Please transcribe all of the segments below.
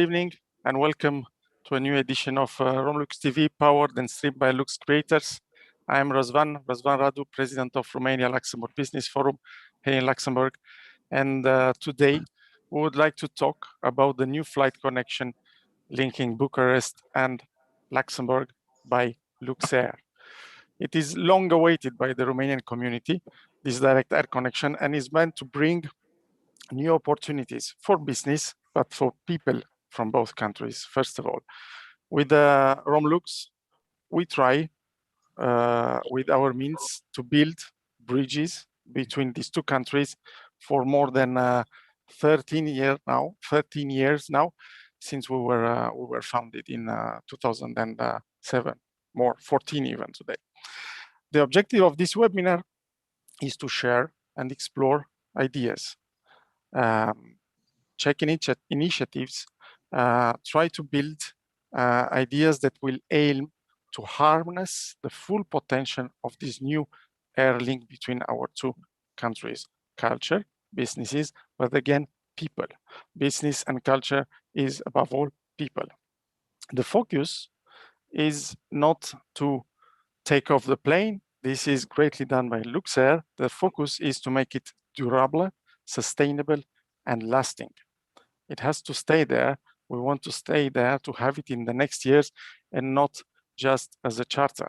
evening and welcome to a new edition of Romlux TV, powered and streamed by Lux creators. I am Razvan Radu, President of Romania Luxembourg Business Forum here in Luxembourg. And today we would like to talk about the new flight connection linking Bucharest and Luxembourg by Luxair. It is long awaited by the Romanian community, this direct air connection, and is meant to bring new opportunities for business, but for people from both countries, first of all. With Romlux, we try with our means to build bridges between these two countries for more than 13 years now, since we were founded in 2007, more 14 even today. The objective of this webinar is to share and explore ideas, check initiatives, try to build ideas that will aim to harness the full potential of this new air link between our two countries, culture, businesses, but again, people. Business and culture is above all people. The focus is not to take off the plane. This is greatly done by Luxair. The focus is to make it durable, sustainable, and lasting. It has to stay there. We want to stay there to have it in the next years and not just as a charter.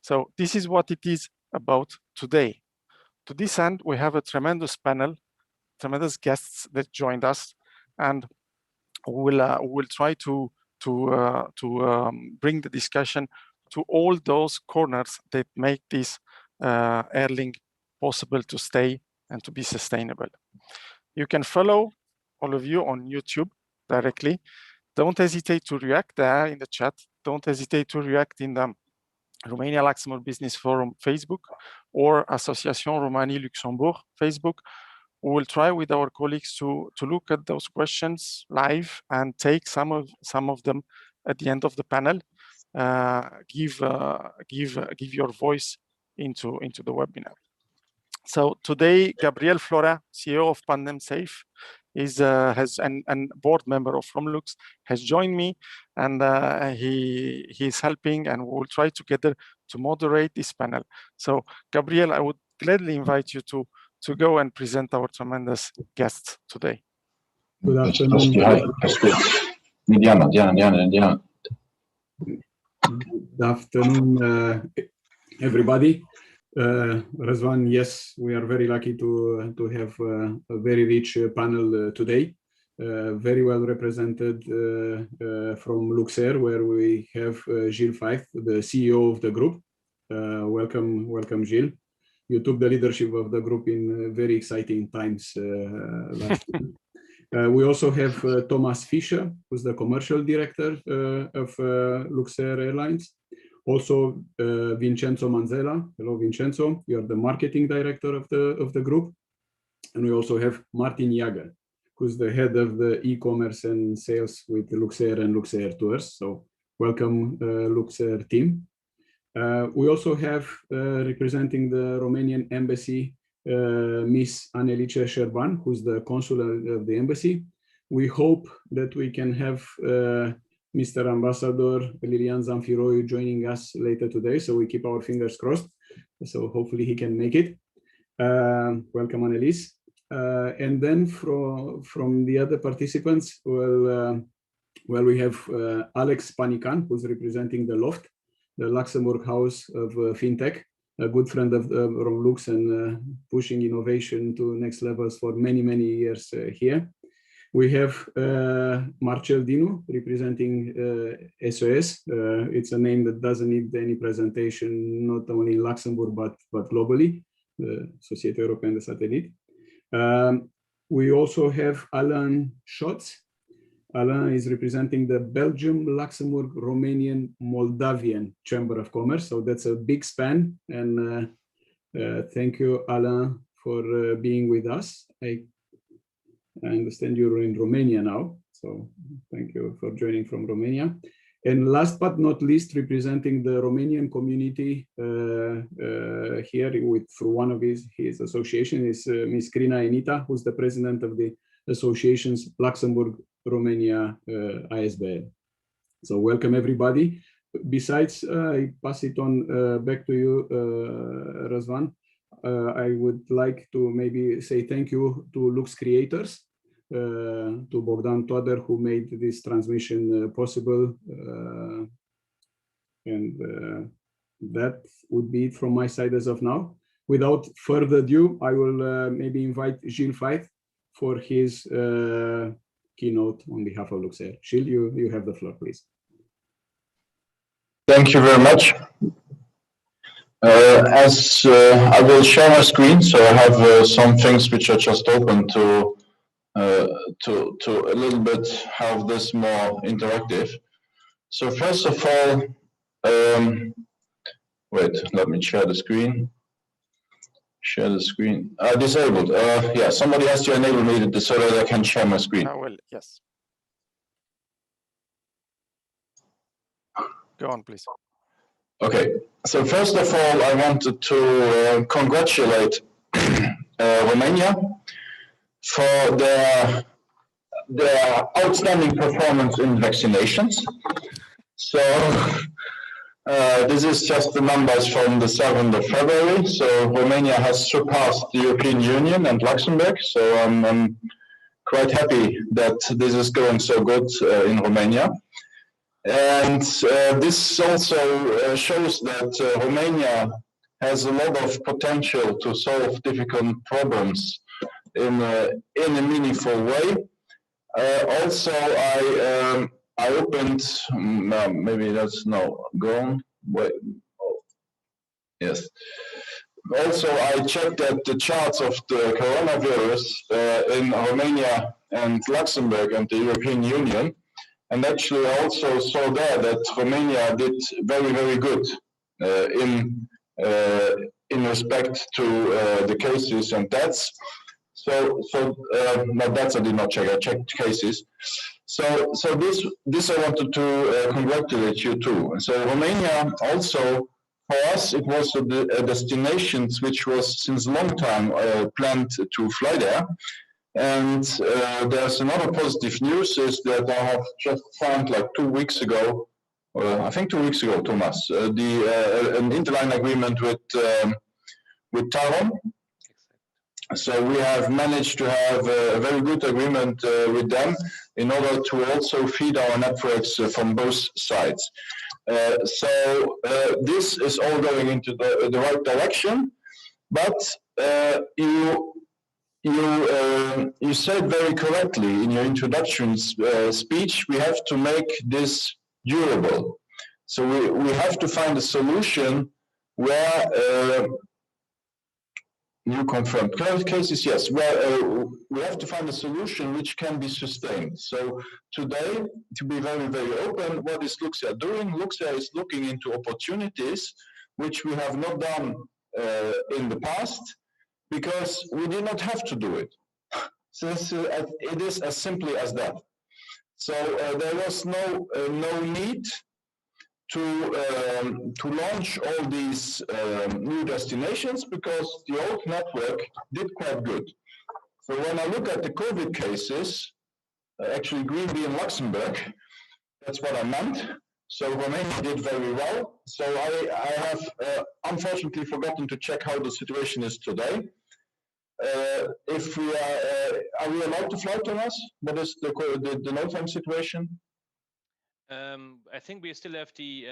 So this is what it is about today. To this end, we have a tremendous panel, tremendous guests that joined us, and we'll try to bring the discussion to all those corners that make this airlink possible to stay and to be sustainable. You can follow all of you on YouTube directly. Don't hesitate to react there in the chat. Don't hesitate to react in the Romania Luxembourg Business Forum Facebook or Association Romanie Luxembourg Facebook. We will try with our colleagues to look at those questions live and take some of them at the end of the panel. Give your voice into the webinar. So today, Gabriel Flora, CEO of Pandem Safe, and board member of Romlux, has joined me, and he is helping, and we will try together to moderate this panel. So, Gabriel, I would gladly invite you to go and present our tremendous guests today. Good afternoon. Diana. Good afternoon, everybody. Razvan, yes, we are very lucky to have a very rich panel today, very well represented from Luxair, where we have Gilles Fife, the CEO of the group. Welcome, Gilles. You took the leadership of the group in very exciting times last year. We also have Thomas Fischer, who's the commercial director of Luxair Airlines. Also, Vincenzo Manzella. Hello, Vincenzo. You are the marketing director of the group. And we also have Martin Jager, who's the head of the e-commerce and sales with Luxair and Luxair Tours. So welcome, Luxair team. We also have representing the Romanian Embassy, Miss Annelice Șerban, who's the consul of the embassy. We hope that we can have Mr. Ambassador Lilian Zamfiroiu joining us later today, so we keep our fingers crossed. So hopefully he can make it. Welcome, Annelies. And then from the other participants, well, we have Alex Panican, who's representing the Loft, the Luxembourg House of FinTech, a good friend of Romlux and pushing innovation to next levels for many years here. We have Marcel Dinu representing SOS. It's a name that doesn't need any presentation, not only in Luxembourg, but globally, the Société Européenne de Satellites. We also have Alain Schotz. Alain is representing the Belgium, Luxembourg, Romanian, Moldavian Chamber of Commerce. So that's a big span. And thank you, Alain, for being with us. I understand you're in Romania now, so thank you for joining from Romania. And last but not least, representing the Romanian community here through one of his association is Ms. Crina Enita, who's the president of the associations, Luxembourg, Romania, ISBN. So welcome everybody. Besides, I pass it on back to you, Răzvan. I would like to maybe say thank you to Lux creators, to Bogdan Toader, who made this transmission possible. That would be it from my side as of now. Without further ado, I will maybe invite Gilles Faith for his keynote on behalf of Luxair. Gilles, you have the floor, please. Thank you very much. I will share my screen, so I have some things which are just open to a little bit have this more interactive. So first of all, wait, let me share the screen. Share the screen. Disabled. Yeah, somebody has to enable me so that I can share my screen. Well, yes. Go on, please. Okay, so first of all, I wanted to congratulate Romania for their outstanding performance in vaccinations. So this is just the numbers from the 7th of February. So Romania has surpassed the European Union and Luxembourg. So I'm quite happy that this is going so good in Romania. And this also shows that Romania has a lot of potential to solve difficult problems in a meaningful way. Also, I opened, maybe that's no, gone. Wait, oh, yes. Also, I checked at the charts of the coronavirus in Romania and Luxembourg and the European Union. And actually, I also saw there that Romania did very, very good in respect to the cases and deaths. So no, deaths I did not check. I checked cases. So this I wanted to congratulate you too. So Romania also, for us, it was a destination which was since a long time planned to fly there. And there's another positive news is that I have just signed like 2 weeks ago, I think 2 weeks ago, Thomas, an interline agreement with Tarom. So we have managed to have a very good agreement with them in order to also feed our networks from both sides. So this is all going into the right direction, but you said very correctly in your introduction speech, we have to make this durable. So we have to find a solution where you confirmed cases, yes, where we have to find a solution which can be sustained. So today, to be very, very open, what is Luxair doing? Luxair is looking into opportunities which we have not done in the past, because we did not have to do it. So it is as simply as that. So there was no need to launch all these new destinations, because the old network did quite good. So when I look at the COVID cases, actually Green Bee in Luxembourg, that's what I meant. So Romania did very well. So I have unfortunately forgotten to check how the situation is today. If we are we allowed to fly, Thomas? What is the no time situation? I think we still have the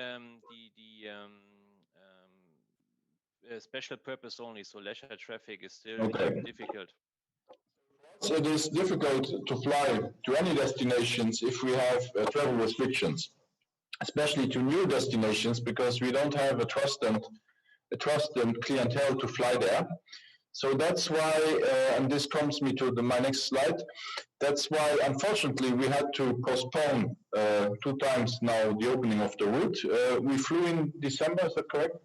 special purpose only, so leisure traffic is still difficult. So it is difficult to fly to any destinations if we have travel restrictions, especially to new destinations, because we don't have a trusted clientele to fly there. So that's why, and this comes me to my next slide, that's why, unfortunately, we had to postpone 2 times now the opening of the route. We flew in December, is that correct?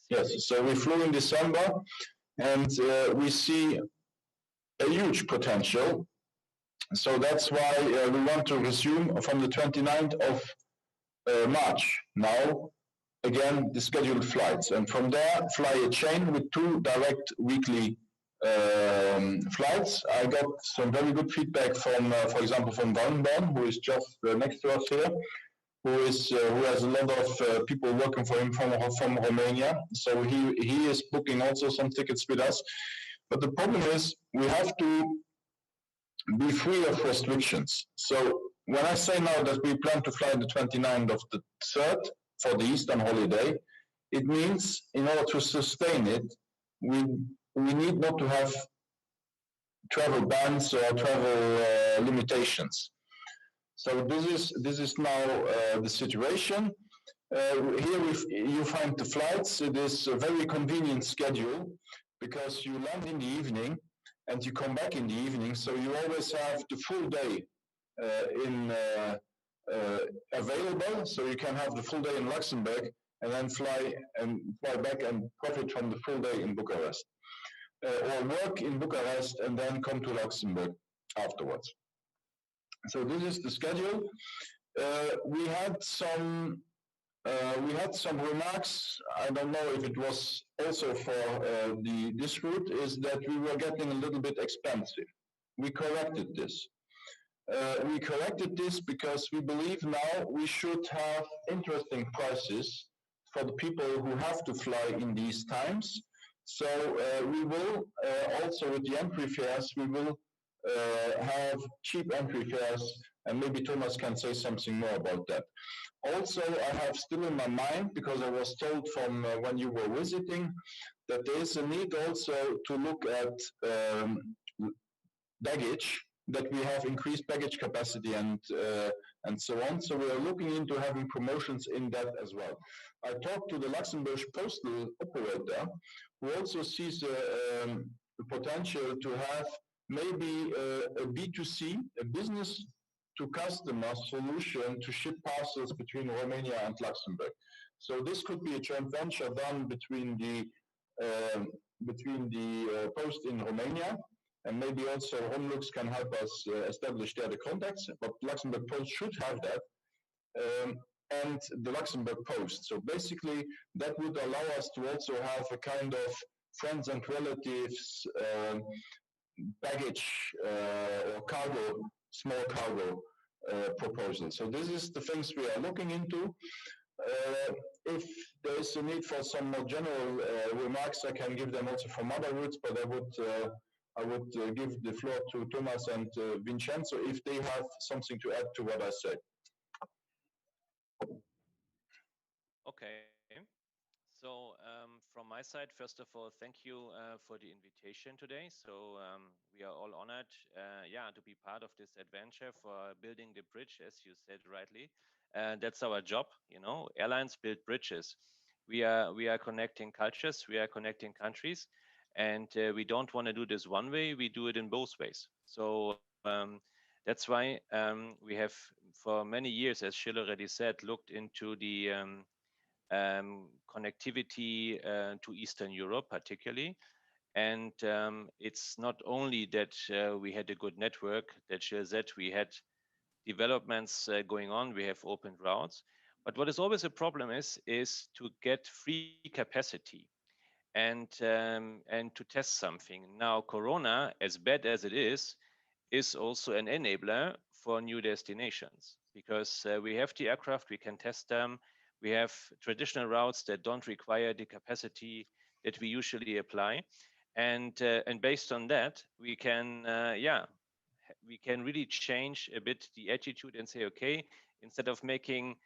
Yes, so we flew in December, and we see a huge potential. So that's why we want to resume from the 29th of March now, again, the scheduled flights, and from there fly a chain with 2 direct weekly flights. I got some very good feedback from, for example, from Van, who is just next to us here, who has a lot of people working for him from Romania. So he is booking also some tickets with us. But the problem is we have to be free of restrictions. So when I say now that we plan to fly the 29th of the 3rd for the Eastern holiday, it means in order to sustain it, we need not to have travel bans or travel limitations. So this is now the situation. Here you find the flights. It is a very convenient schedule because you land in the evening and you come back in the evening. So you always have the full day available. So you can have the full day in Luxembourg and then fly back and profit from the full day in Bucharest. Or work in Bucharest and then come to Luxembourg afterwards. So this is the schedule. We had some remarks. I don't know if it was also for this route, is that we were getting a little bit expensive. We corrected this. Because we believe now we should have interesting prices for the people who have to fly in these times. So we will also with the entry fares, we will have cheap entry fares, and maybe Thomas can say something more about that. Also, I have still in my mind, because I was told from when you were visiting, that there is a need also to look at baggage, that we have increased baggage capacity and so on. So we are looking into having promotions in that as well. I talked to the Luxembourg postal operator, who also sees the potential to have maybe a B2C, a business to customer solution to ship parcels between Romania and Luxembourg. So this could be a joint venture done between the post in Romania, and maybe also Romlux can help us establish there the contacts, but Luxembourg Post should have that, and the Luxembourg Post. So basically, that would allow us to also have a kind of friends and relatives baggage or cargo, small cargo proposal. So this is the things we are looking into. If there is a need for some more general remarks, I can give them also from other routes, but I would give the floor to Thomas and Vincenzo if they have something to add to what I said. Okay. So from my side, first of all, thank you for the invitation today. So we are all honored, to be part of this adventure for building the bridge, as you said rightly. That's our job, you know. Airlines build bridges. We are connecting cultures, we are connecting countries, and we don't want to do this one way. We do it in both ways. So that's why we have, for many years, as Gilles already said, looked into the connectivity to Eastern Europe, particularly. And it's not only that we had a good network, that Gilles said we had developments going on, we have open routes. But what is always a problem is to get free capacity and to test something. Now, Corona, as bad as it is also an enabler for new destinations, because we have the aircraft, we can test them. We have traditional routes that don't require the capacity that we usually apply, and based on that, we can really change a bit the attitude and say, okay, instead of making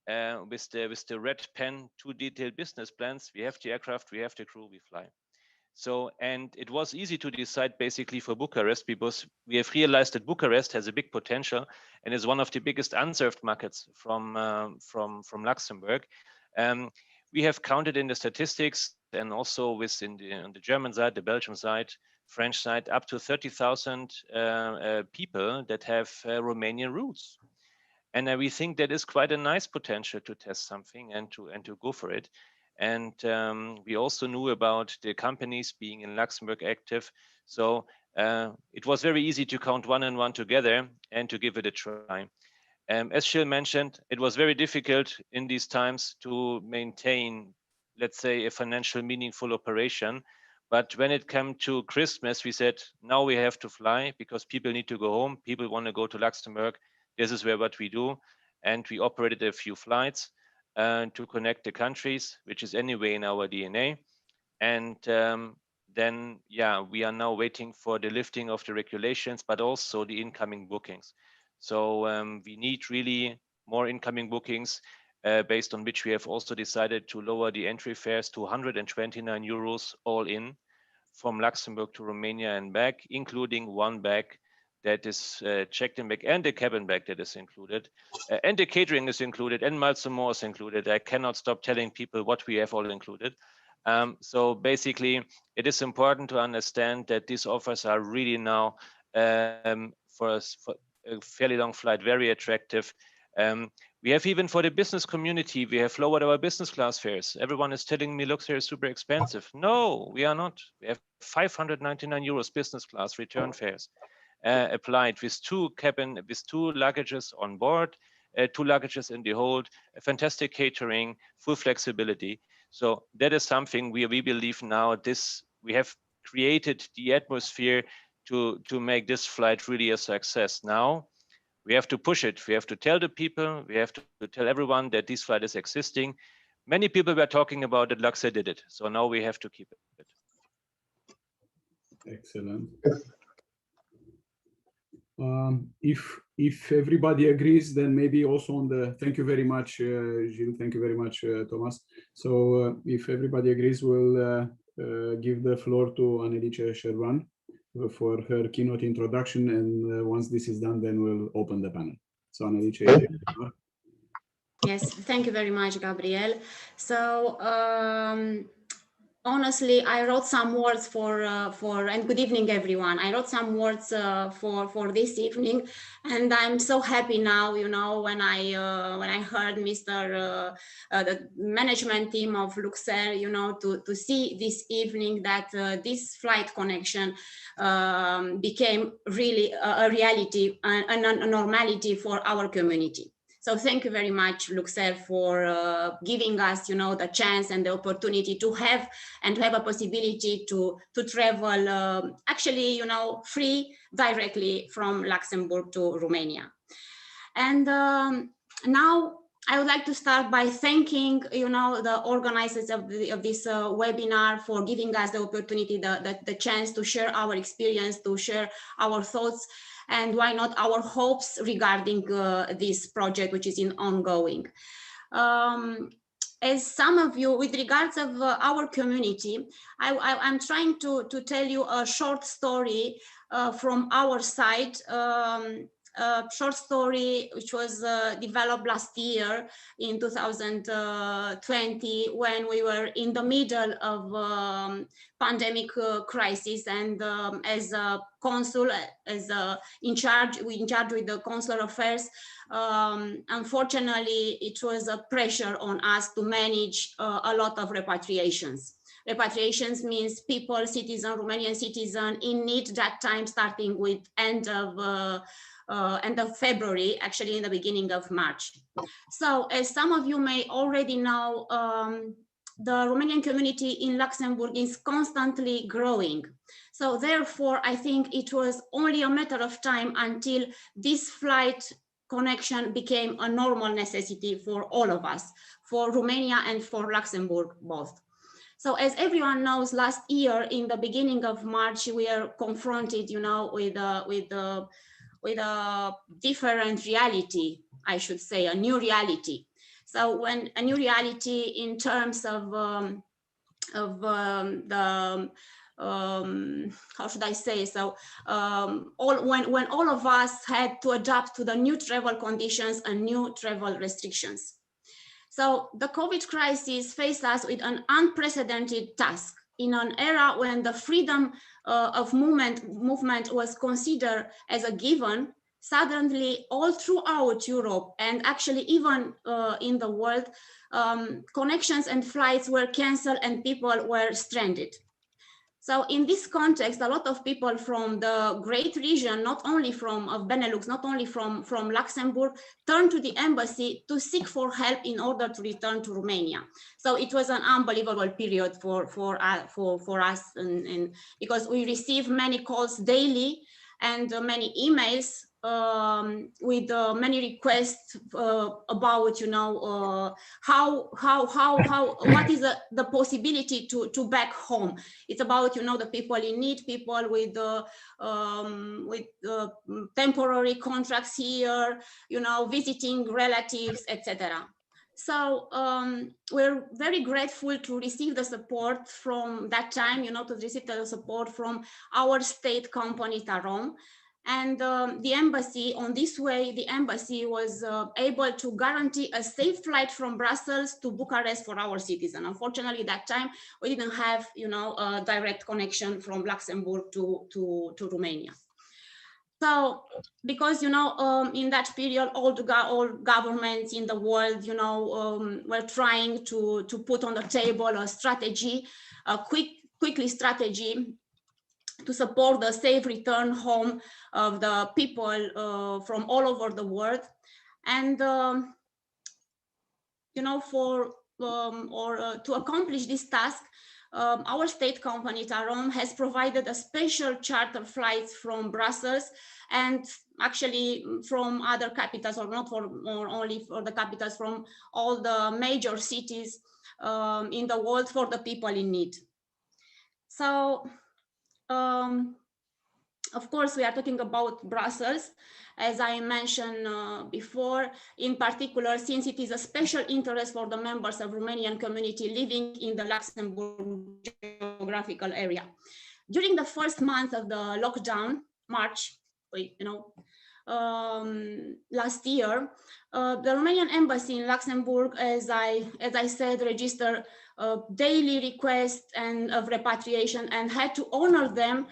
with the red pen too detailed business plans, we have the aircraft, we have the crew, we fly. So, and it was easy to decide basically for Bucharest, because we have realized that Bucharest has a big potential and is one of the biggest unserved markets from Luxembourg. We have counted in the statistics, and also on the German side, the Belgian side, French side, up to 30,000 people that have Romanian roots. And we think that is quite a nice potential to test something and to go for it. And we also knew about the companies being in Luxembourg active. So it was very easy to count one and one together and to give it a try. As Gilles mentioned, it was very difficult in these times to maintain, let's say, a financial meaningful operation. But when it came to Christmas, we said, now we have to fly because people need to go home. People want to go to Luxembourg. This is what we do. And we operated a few flights to connect the countries, which is anyway in our DNA. And then, yeah, we are now waiting for the lifting of the regulations, but also the incoming bookings. So we need really more incoming bookings, based on which we have also decided to lower the entry fares to 129 euros all in from Luxembourg to Romania and back, including one bag that is checked in back, and the cabin bag that is included, and the catering is included, and miles more is included. I cannot stop telling people what we have all included. So basically, it is important to understand that these offers are really now for a fairly long flight very attractive. We have, even for the business community, we have lowered our business class fares. Everyone is telling me, Luxembourg is super expensive. No, we are not. We have 599 euros business class return fares applied with two luggages on board, 2 luggages in the hold, a fantastic catering, full flexibility. So that is something we believe now we have created the atmosphere to make this flight really a success. Now we have to push it. We have to tell the people, we have to tell everyone that this flight is existing. Many people were talking about it, Luxembourg did it. So now we have to keep it. Excellent. If everybody agrees, then maybe also on the, thank you very much, Gilles, thank you very much, Thomas. So if everybody agrees, we'll give the floor to Annelice Shervan for her keynote introduction. And once this is done, then we'll open the panel. So Annelice. Yes, thank you very much, Gabriel. So honestly, I wrote some words and good evening, everyone. I wrote some words for this evening, and I'm so happy now, you know, when I heard the management team of Luxembourg, you know, to see this evening that this flight connection became really a reality, a normality for our community. So thank you very much, Luxembourg, for giving us, you know, the chance and the opportunity to have a possibility to travel actually, you know, free directly from Luxembourg to Romania. And now I would like to start by thanking, you know, the organizers of this webinar for giving us the opportunity, the chance to share our experience, to share our thoughts, and why not our hopes regarding this project, which is ongoing. As some of you, with regards of our community, I'm trying to tell you a short story from our side, a short story which was developed last year in 2020, when we were in the middle of pandemic crisis, and as a consul, in charge with the consular affairs, unfortunately, it was a pressure on us to manage a lot of repatriations. Repatriations means people, Romanian citizen in need that time, starting with end of February, actually in the beginning of March. So as some of you may already know, the Romanian community in Luxembourg is constantly growing. So therefore, I think it was only a matter of time until this flight connection became a normal necessity for all of us, for Romania and for Luxembourg both. So as everyone knows, last year in the beginning of March, we are confronted, you know, with a different reality, I should say, a new reality. So when a new reality in terms of how should I say, so when all of us had to adapt to the new travel conditions and new travel restrictions. So the COVID crisis faced us with an unprecedented task in an era when the freedom of movement was considered as a given. Suddenly, all throughout Europe and actually even in the world, connections and flights were canceled and people were stranded. So in this context, a lot of people from the great region, not only from Benelux, not only from Luxembourg, turned to the embassy to seek for help in order to return to Romania. So it was an unbelievable period for us, and because we received many calls daily and many emails with many requests about, you know, what is the possibility to back home. It's about, you know, the people in need, people with temporary contracts here, you know, visiting relatives, etc. So we're very grateful to receive the support from that time, you know, to receive the support from our state company Tarom. And the embassy, on this way, the embassy was able to guarantee a safe flight from Brussels to Bucharest for our citizen. Unfortunately, that time we didn't have, you know, a direct connection from Luxembourg to Romania. So, because, you know, in that period, all governments in the world, you know, were trying to put on the table a strategy, a quickly strategy to support the safe return home of the people from all over the world. And, you know, to accomplish this task, our state company, Tarom, has provided a special charter flights from Brussels and actually from other capitals, or not for, or only for the capitals, from all the major cities in the world for the people in need. So, of course, we are talking about Brussels, as I mentioned before, in particular, since it is a special interest for the members of Romanian community living in the Luxembourg geographical area. During the first month of the lockdown, March, you know, last year, the Romanian Embassy in Luxembourg, as I said, registered daily requests and of repatriation and had to honor them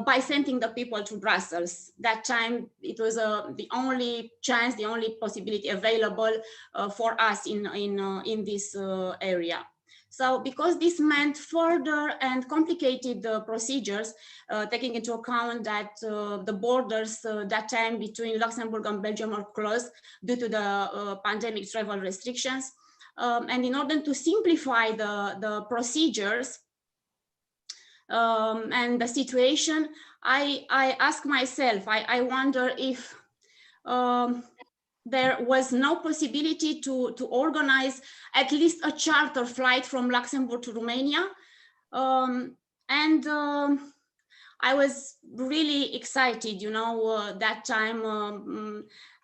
by sending the people to Brussels. That time it was the only chance, the only possibility available for us in this area. So because this meant further and complicated procedures, taking into account that the borders that time between Luxembourg and Belgium are closed due to the pandemic travel restrictions. And in order to simplify the procedures and the situation, I ask myself, I wonder if there was no possibility to organize at least a charter flight from Luxembourg to Romania. I was really excited, you know, that time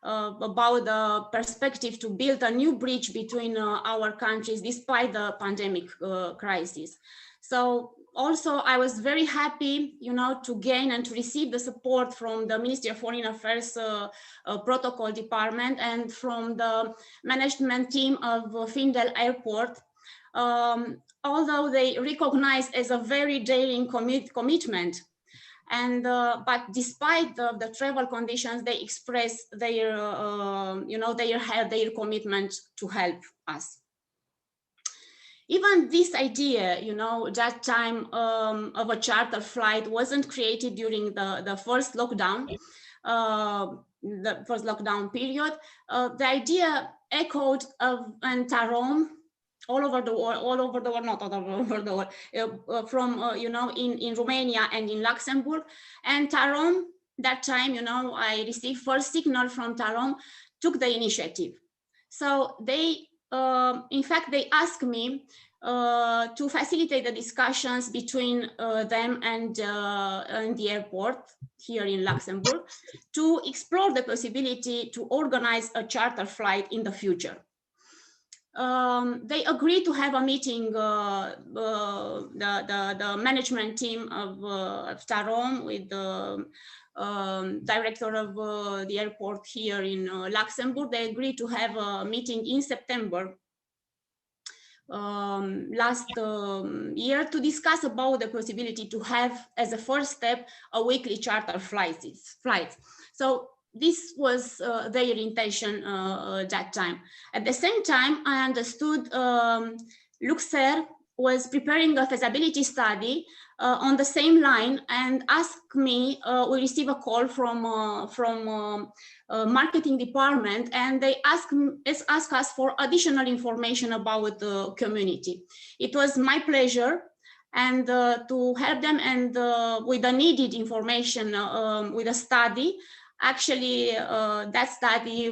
about the perspective to build a new bridge between our countries despite the pandemic crisis. So also, I was very happy, you know, to gain and to receive the support from the Ministry of Foreign Affairs Protocol Department and from the management team of Findel Airport. Although they recognize as a very daring commitment, and but despite the travel conditions, they express their, you know, their commitment to help us. Even this idea, you know, that time of a charter flight wasn't created during the first lockdown, period. The idea echoed and Tarom all over the world, not all over the world, from, you know, in Romania and in Luxembourg. And Tarom, that time, you know, I received first signal from Tarom, took the initiative. So they, in fact, they asked me to facilitate the discussions between them and the airport here in Luxembourg to explore the possibility to organize a charter flight in the future. They agreed to have a meeting, the management team of Tarom with the director of the airport here in Luxembourg. They agreed to have a meeting in September last year to discuss about the possibility to have, as a first step, a weekly charter flights. So this was their intention that time. At the same time, I understood Luxer was preparing a feasibility study on the same line and asked me, we received a call from marketing department, and they asked us for additional information about the community. It was my pleasure and to help them and with the needed information with a study. Actually, that study,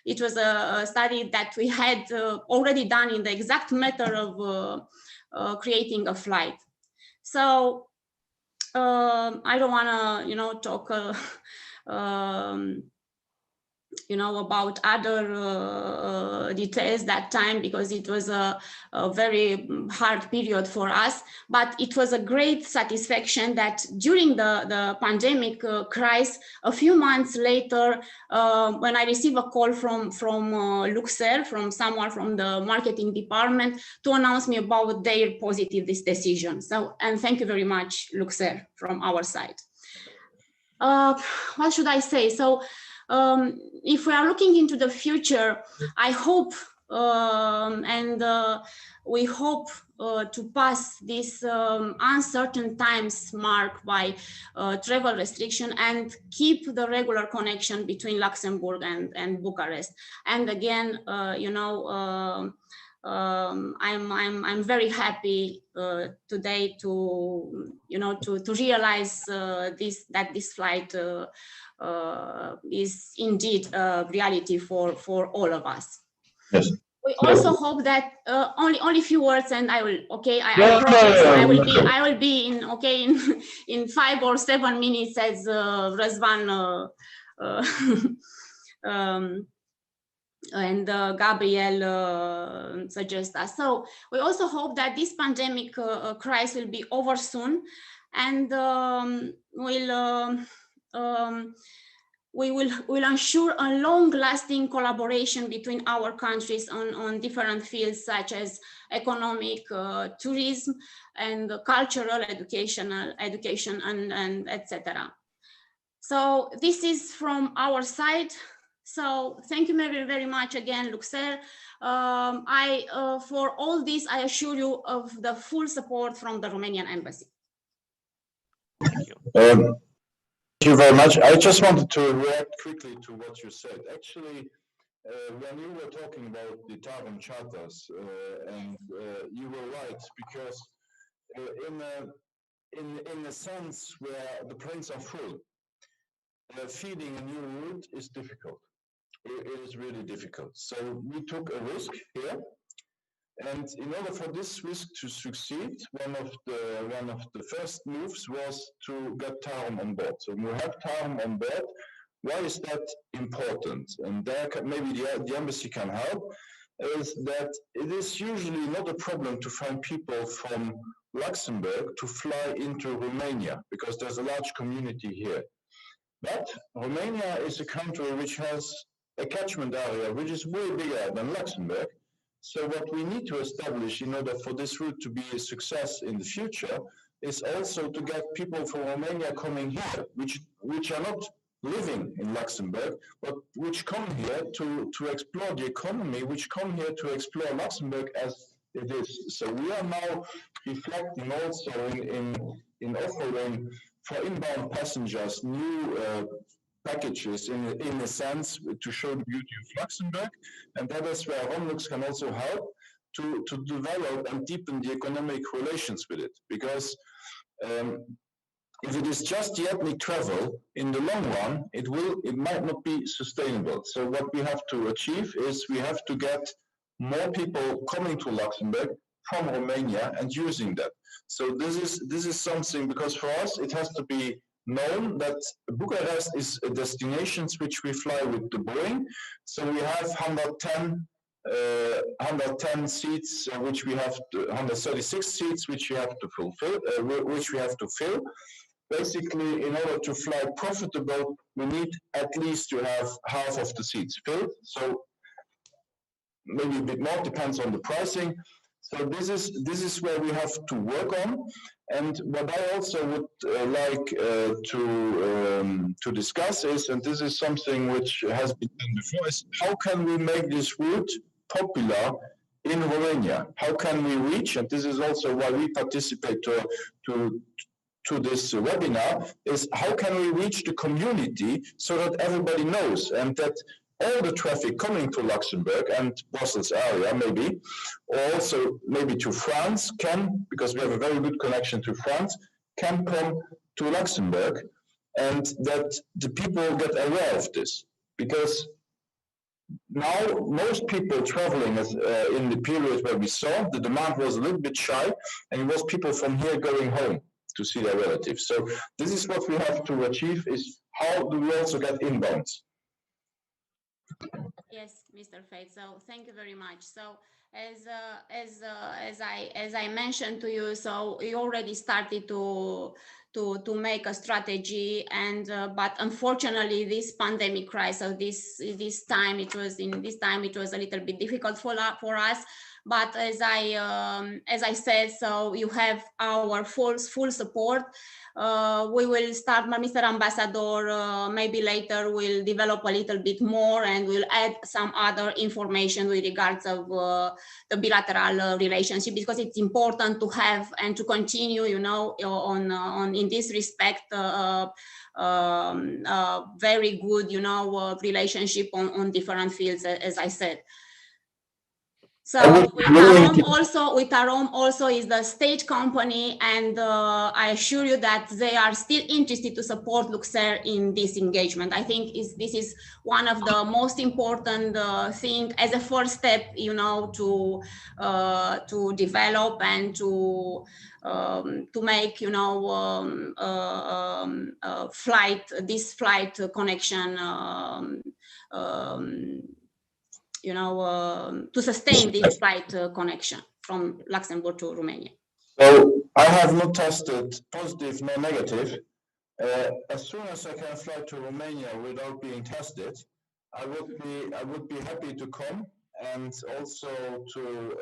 it was a study that we had already done in the exact matter of creating a flight. So I don't want to, talk, about other details that time, because it was a very hard period for us. But it was a great satisfaction that during the pandemic crisis, a few months later, when I received a call from Luxembourg, from someone from the marketing department, to announce me about their positive decision. So, and thank you very much, Luxembourg, from our side. What should I say? So, if we are looking into the future, I hope and we hope to pass this uncertain times marked by travel restriction and keep the regular connection between Luxembourg and Bucharest. And again, I'm very happy today to realize that this flight is indeed a reality for all of us. Yes. We also hope that only a few words, and I will. Okay, I promise I will be in 5 or 7 minutes, as Răzvan and Gabriel suggest us. So we also hope that this pandemic crisis will be over soon, and we will ensure a long-lasting collaboration between our countries on different fields such as economic, tourism, and cultural, education, and etc. So this is from our side. So thank you very, very much again, Luxembourg. For all this, I assure you of the full support from the Romanian Embassy. Thank you. Thank you very much. I just wanted to react quickly to what you said. Actually, when you were talking about the Untitled Chapters, and you were right, because in a sense where the planes are full, feeding a new route is difficult. It is really difficult. So we took a risk here, and in order for this risk to succeed, one of the first moves was to get TARM on board. So we have TARM on board. Why is that important? And there maybe the embassy can help. Is that it is usually not a problem to find people from Luxembourg to fly into Romania, because there's a large community here. But Romania is a country which has a catchment area which is way bigger than Luxembourg. So what we need to establish in order for this route to be a success in the future is also to get people from Romania coming here, which are not living in Luxembourg, but which come here to explore the economy, which come here to explore Luxembourg as it is. So we are now reflecting also in offering for inbound passengers new packages in a sense to show the beauty of Luxembourg, and that is where Romlux can also help to develop and deepen the economic relations with it, because if it is just the ethnic travel, in the long run, it might not be sustainable. So what we have to achieve is we have to get more people coming to Luxembourg from Romania and using that. So this is something, because for us it has to be known that Bucharest is a destination which we fly with the Boeing. So we have 110 seats, which we have 136 seats, which we have to fulfill, which we have to fill. Basically, in order to fly profitable, we need at least to have half of the seats filled. So maybe a bit more, depends on the pricing. So this is where we have to work on. And what I also would like to discuss is, and this is something which has been done before, is how can we make this route popular in Romania. How can we reach, and this is also why we participate to this webinar, is how can we reach the community so that everybody knows, and that all the traffic coming to Luxembourg and Brussels area maybe, or also maybe to France can, because we have a very good connection to France, can come to Luxembourg, and that the people get aware of this. Because now most people traveling in the period where we saw, the demand was a little bit shy, and it was people from here going home to see their relatives. So this is what we have to achieve, is how do we also get inbounds? Yes, Mr. Fate. So thank you very much. So as I mentioned to you, so we already started to make a strategy, and but unfortunately this pandemic crisis, this time it was a little bit difficult for us. But as I said, so you have our full support. We will start, Mr. Ambassador, maybe later we'll develop a little bit more, and we'll add some other information with regards of the bilateral relationship, because it's important to have and to continue, you know, on in this respect, very good, you know, relationship on different fields, as I said. So with Arom also is the state company, and I assure you that they are still interested to support Luxair in this engagement. I think this is one of the most important thing as a first step, you know, to develop and to make, you know, this flight connection. You know, to sustain this flight connection from Luxembourg to Romania. So I have not tested positive nor negative. As soon as I can fly to Romania without being tested, I would be happy to come, and also to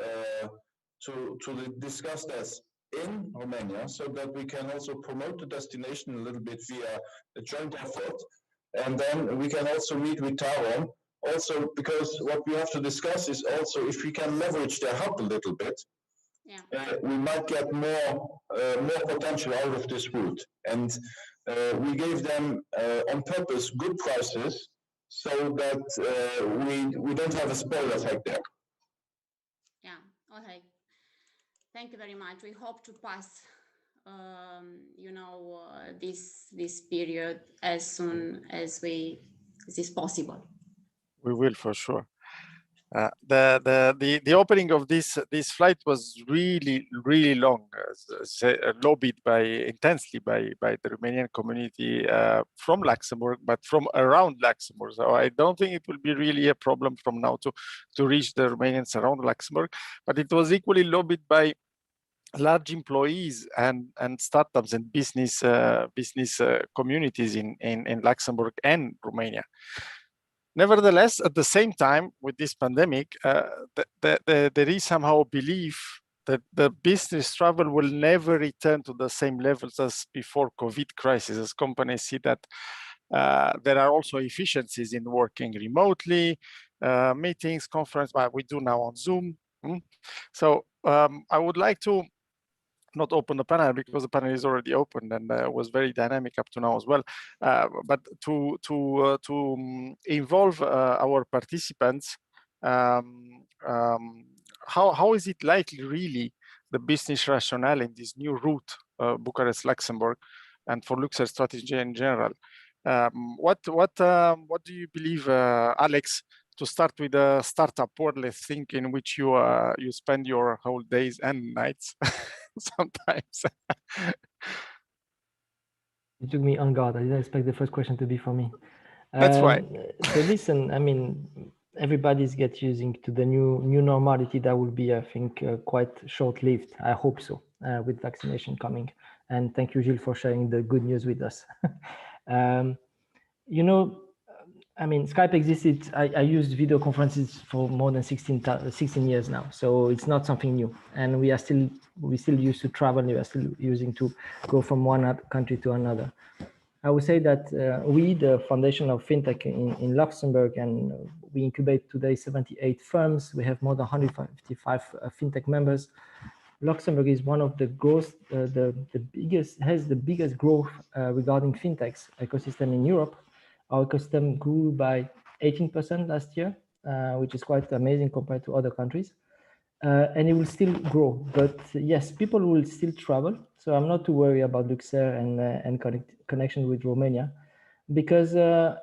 discuss this in Romania, so that we can also promote the destination a little bit via a joint effort, and then we can also meet with Taron. Also, because what we have to discuss is also if we can leverage their hub a little bit, we might get more potential out of this route. And we gave them on purpose good prices, so that we don't have a spoil effect there. Yeah. Okay. Thank you very much. We hope to pass, you know, this period as soon as is possible. We will, for sure. The opening of this flight was really long, lobbied intensely by the Romanian community from Luxembourg, but from around Luxembourg. So I don't think it will be really a problem from now to reach the Romanians around Luxembourg. But it was equally lobbied by large employees and startups and business communities in Luxembourg and Romania. Nevertheless, at the same time, with this pandemic, there is somehow a belief that the business travel will never return to the same levels as before COVID crisis, as companies see that there are also efficiencies in working remotely, meetings, conference, but we do now on Zoom. So I would like to not open the panel, because the panel is already open and was very dynamic up to now as well. But to involve our participants, how is it likely really the business rationale in this new route, Bucharest-Luxembourg, and for Luxair strategy in general? What do you believe, Alex? To start with a startup world, think in which you spend your whole days and nights sometimes. You took me on guard. I didn't expect the first question to be for me. That's right. So listen, I mean, everybody's get using to the new normality that will be, I think, quite short-lived. I hope so, with vaccination coming. And thank you, Gilles, for sharing the good news with us. You know, I mean, Skype existed. I used video conferences for more than 16 years now, so it's not something new. And we still used to travel. We are still using to go from one country to another. I would say that we, the foundation of FinTech in Luxembourg, and we incubate today 78 firms. We have more than 155 FinTech members. Luxembourg is one of the growth, the biggest, has the biggest growth regarding FinTechs ecosystem in Europe. Our ecosystem grew by 18% last year, which is quite amazing compared to other countries. And it will still grow, but yes, people will still travel. So I'm not too worried about Luxembourg and connection with Romania, because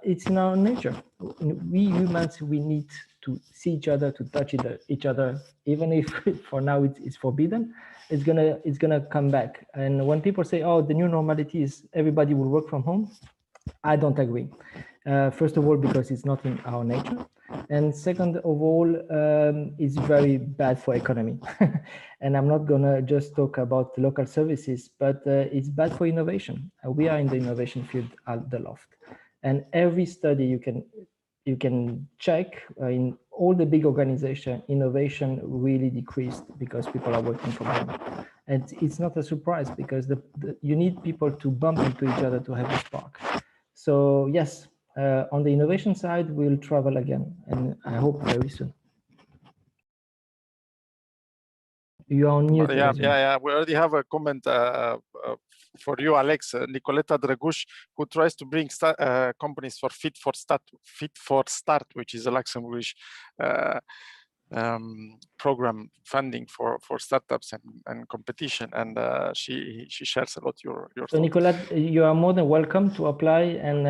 it's in our nature. We humans, we need to see each other, to touch each other, even if for now it's forbidden. It's gonna come back. And when people say, "Oh, the new normality is everybody will work from home," I don't agree. First of all, because it's not in our nature. And second of all, it's very bad for economy. And I'm not gonna just talk about local services, but it's bad for innovation. We are in the innovation field at the Loft. And every study you can check in all the big organizations, innovation really decreased because people are working from home. And it's not a surprise, because you need people to bump into each other to have a spark. So yes, on the innovation side, we'll travel again, and I hope very soon. You are on mute. Yeah. We already have a comment for you, Alex. Nicoleta Drăguș, who tries to bring companies for Fit for Start, which is a Luxembourgish program funding for startups and competition, and she shares a lot your so Nicolette, you are more than welcome to apply, and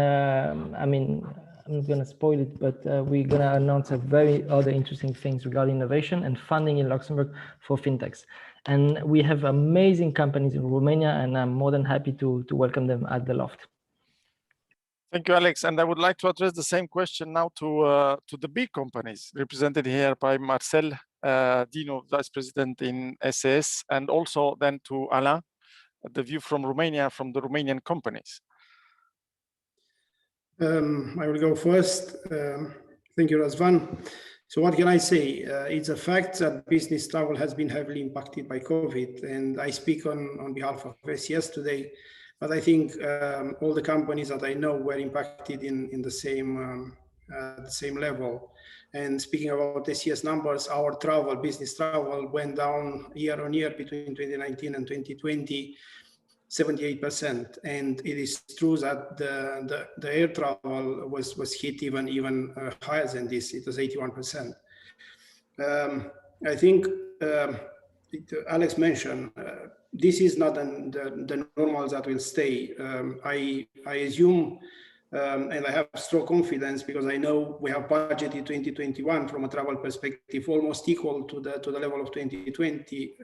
I mean, I'm not gonna spoil it, but we're gonna announce a very other interesting things regarding innovation and funding in Luxembourg for fintechs. And we have amazing companies in Romania, and I'm more than happy to welcome them at the Loft. Thank you, Alex. And I would like to address the same question now to the big companies represented here by Marcel Dinu, Vice President in SAS, and also then to Alain, the view from Romania, from the Romanian companies. I will go first. Thank you, Razvan. So what can I say? It's a fact that business travel has been heavily impacted by COVID, and I speak on behalf of SES today. But I think all the companies that I know were impacted in the same level. And speaking about SES numbers, our business travel went down year on year between 2019 and 2020, 78%. And it is true that the air travel was hit even higher than this. It was 81%. I think Alex mentioned, this is not the normal that will stay. I assume, and I have strong confidence, because I know we have budgeted 2021 from a travel perspective almost equal to the level of 2020.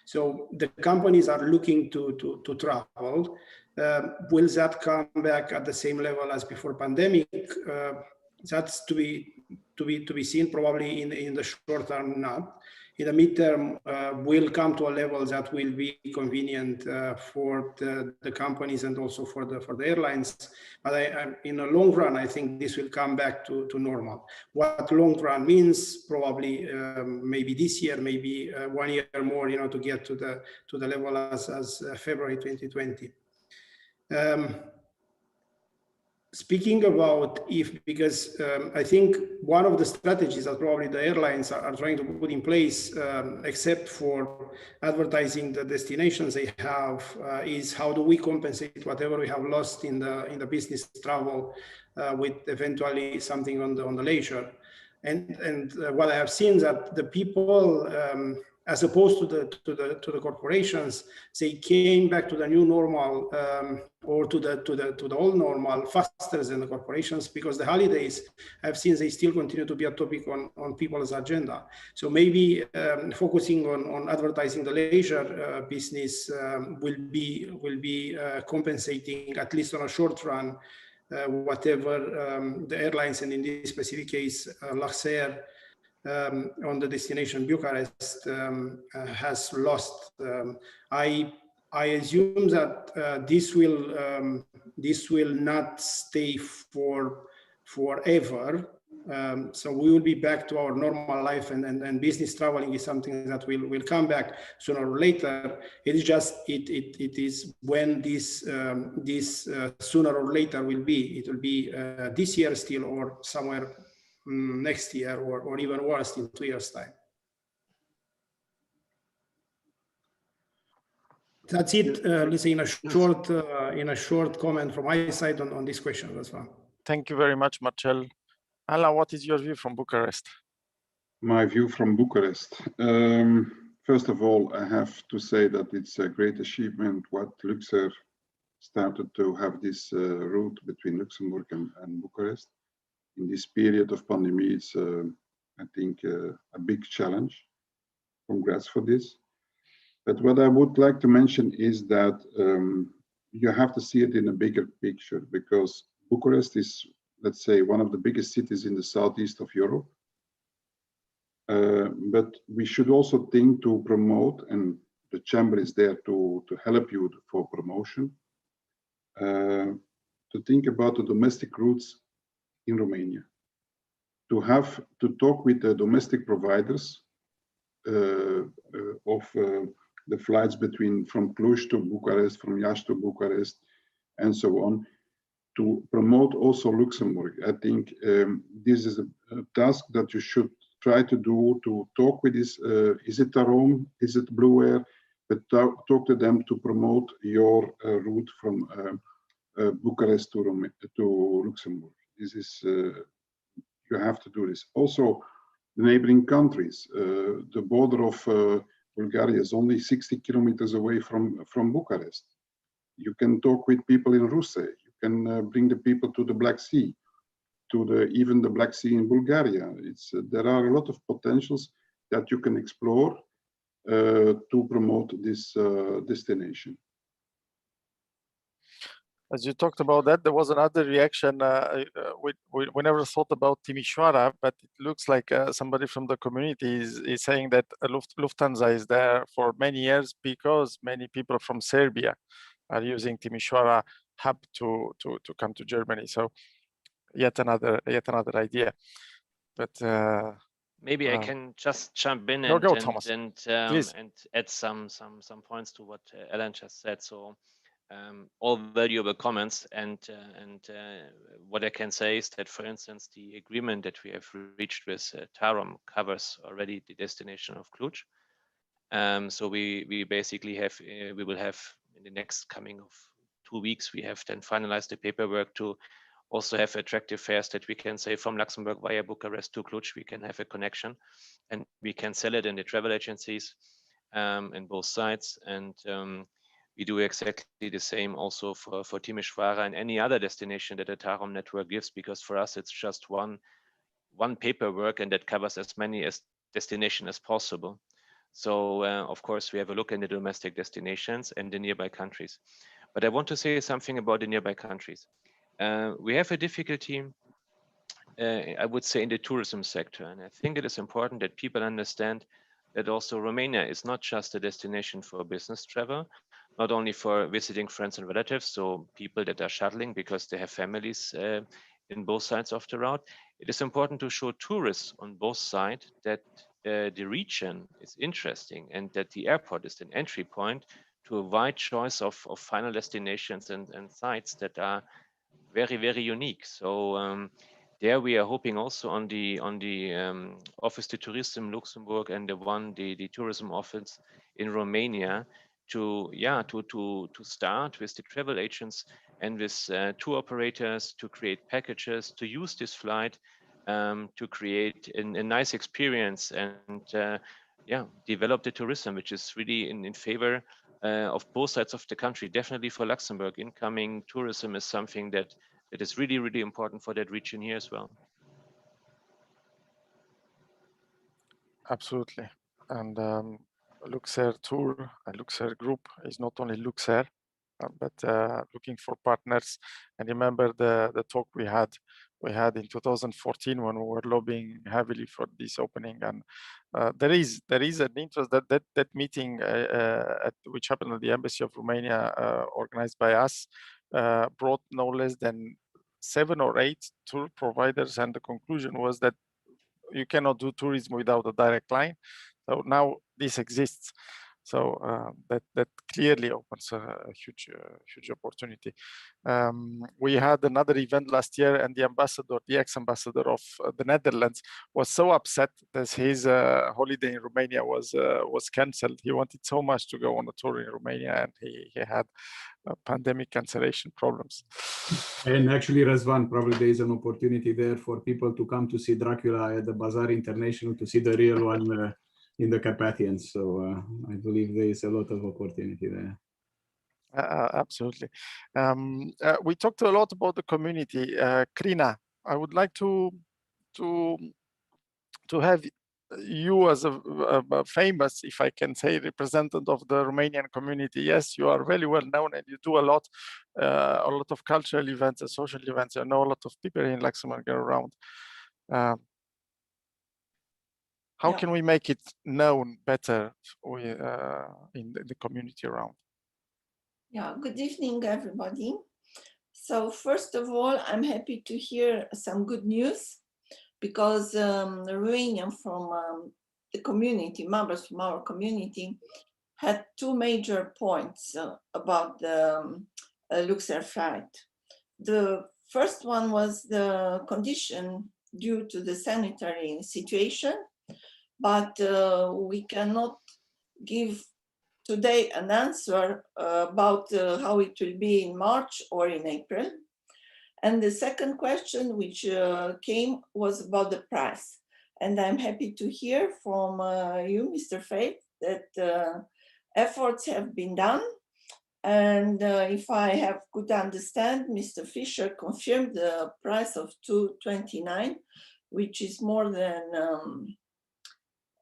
So the companies are looking to travel. Will that come back at the same level as before pandemic? That's to be seen. Probably in the short term, not. In the midterm, will come to a level that will be convenient for the companies and also for the airlines. But in the long run, I think this will come back to normal. What long run means, probably maybe this year, maybe 1 year more, to get to the level as February 2020. Speaking about because I think one of the strategies that probably the airlines are trying to put in place, except for advertising the destinations they have, is how do we compensate whatever we have lost in the business travel with eventually something on the leisure. And what I have seen that the people, as opposed to the corporations, they came back to the new normal or to the old normal faster than the corporations, because the holidays, I've seen they still continue to be a topic on people's agenda. So maybe focusing on advertising the leisure business will be compensating, at least on a short run, whatever the airlines, and in this specific case, Luxembourg, on the destination Bucharest has lost. I assume that this will not stay forever. So we will be back to our normal life, and business traveling is something that will come back sooner or later. It is just it is when this sooner or later will be. It will be this year still, or somewhere next year, or even worse in 2 years' time. That's it. Let's say in a short comment from my side on this question as well. Thank you very much, Marcel. Alan, what is your view from Bucharest? My view from Bucharest. First of all, I have to say that it's a great achievement what Luxer started to have this route between Luxembourg and Bucharest. In this period of pandemic, it's, I think, a big challenge. Congrats for this. But what I would like to mention is that you have to see it in a bigger picture, because Bucharest is, let's say, one of the biggest cities in the southeast of Europe. But we should also think to promote, and the chamber is there to help you for promotion, to think about the domestic routes in Romania, to talk with the domestic providers of the flights from Cluj to Bucharest, from Iași to Bucharest, and so on, to promote also Luxembourg. I think this is a task that you should try to do, to talk with this, is it Tarom, is it Blue Air, but talk to them to promote your route from Bucharest to Luxembourg. This is, you have to do this. Also, the neighboring countries, the border of Bulgaria is only 60 kilometers away from Bucharest. You can talk with people in Ruse. You can bring the people to the Black Sea, to even the Black Sea in Bulgaria. There are a lot of potentials that you can explore to promote this destination. As you talked about that, there was another reaction. We never thought about Timișoara, but it looks like somebody from the community is saying that Lufthansa is there for many years because many people from Serbia are using Timișoara hub to come to Germany. So yet another idea. But maybe I can just jump in and add some points to what Alan just said. So. All valuable comments, and what I can say is that, for instance, the agreement that we have reached with Tarom covers already the destination of Cluj. So we basically have, we will have in the next coming of 2 weeks, we have then finalized the paperwork to also have attractive fares that we can say from Luxembourg via Bucharest to Cluj, we can have a connection, and we can sell it in the travel agencies in both sides. And we do exactly the same also for Timișoara and any other destination that the Tarom network gives, because for us it's just one paperwork, and that covers as many destinations as possible. So of course we have a look in the domestic destinations and the nearby countries. But I want to say something about the nearby countries. We have a difficulty, I would say, in the tourism sector, and I think it is important that people understand that also Romania is not just a destination for business travel, not only for visiting friends and relatives, so people that are shuttling because they have families in both sides of the route. It is important to show tourists on both sides that the region is interesting and that the airport is an entry point to a wide choice of final destinations and sites that are very, very unique. So there we are hoping also on the Office de Tourism Luxembourg and the tourism office in Romania to start with the travel agents and with tour operators to create packages, to use this flight to create a nice experience and develop the tourism, which is really in favor of both sides of the country. Definitely for Luxembourg, incoming tourism is something that is really, really important for that region here as well. Absolutely. And Luxer Tour and Luxer Group is not only Luxer, but looking for partners. And remember the talk we had in 2014 when we were lobbying heavily for this opening. And there is an interest that meeting which happened at the Embassy of Romania, organized by us, brought no less than 7 or 8 tour providers, and the conclusion was that you cannot do tourism without a direct line. So now this exists. So that clearly opens a huge opportunity. We had another event last year, and the ambassador, the ex-ambassador of the Netherlands, was so upset that his holiday in Romania was cancelled. He wanted so much to go on a tour in Romania, and he had pandemic cancellation problems. And actually, Razvan, probably there is an opportunity there for people to come to see Dracula at the Bazaar International, to see the real one in the Carpathians. So I believe there is a lot of opportunity there. Absolutely. We talked a lot about the community. Krina, I would like to have you as a famous, if I can say, representative of the Romanian community. Yes, you are very well known, and you do a lot of cultural events and social events. I know a lot of people in Luxembourg around. How can we make it known better in the community around? Yeah, good evening, everybody. So first of all, I'm happy to hear some good news, because Romanian from the community, members from our community, had two major points about the Luxair flight. The first one was the condition due to the sanitary situation, but we cannot give today an answer about how it will be in March or in April. And the second question which came was about the price. And I'm happy to hear from you, Mr. Faith, that efforts have been done. And if I have could understand, Mr. Fischer confirmed the price of 229, which is more than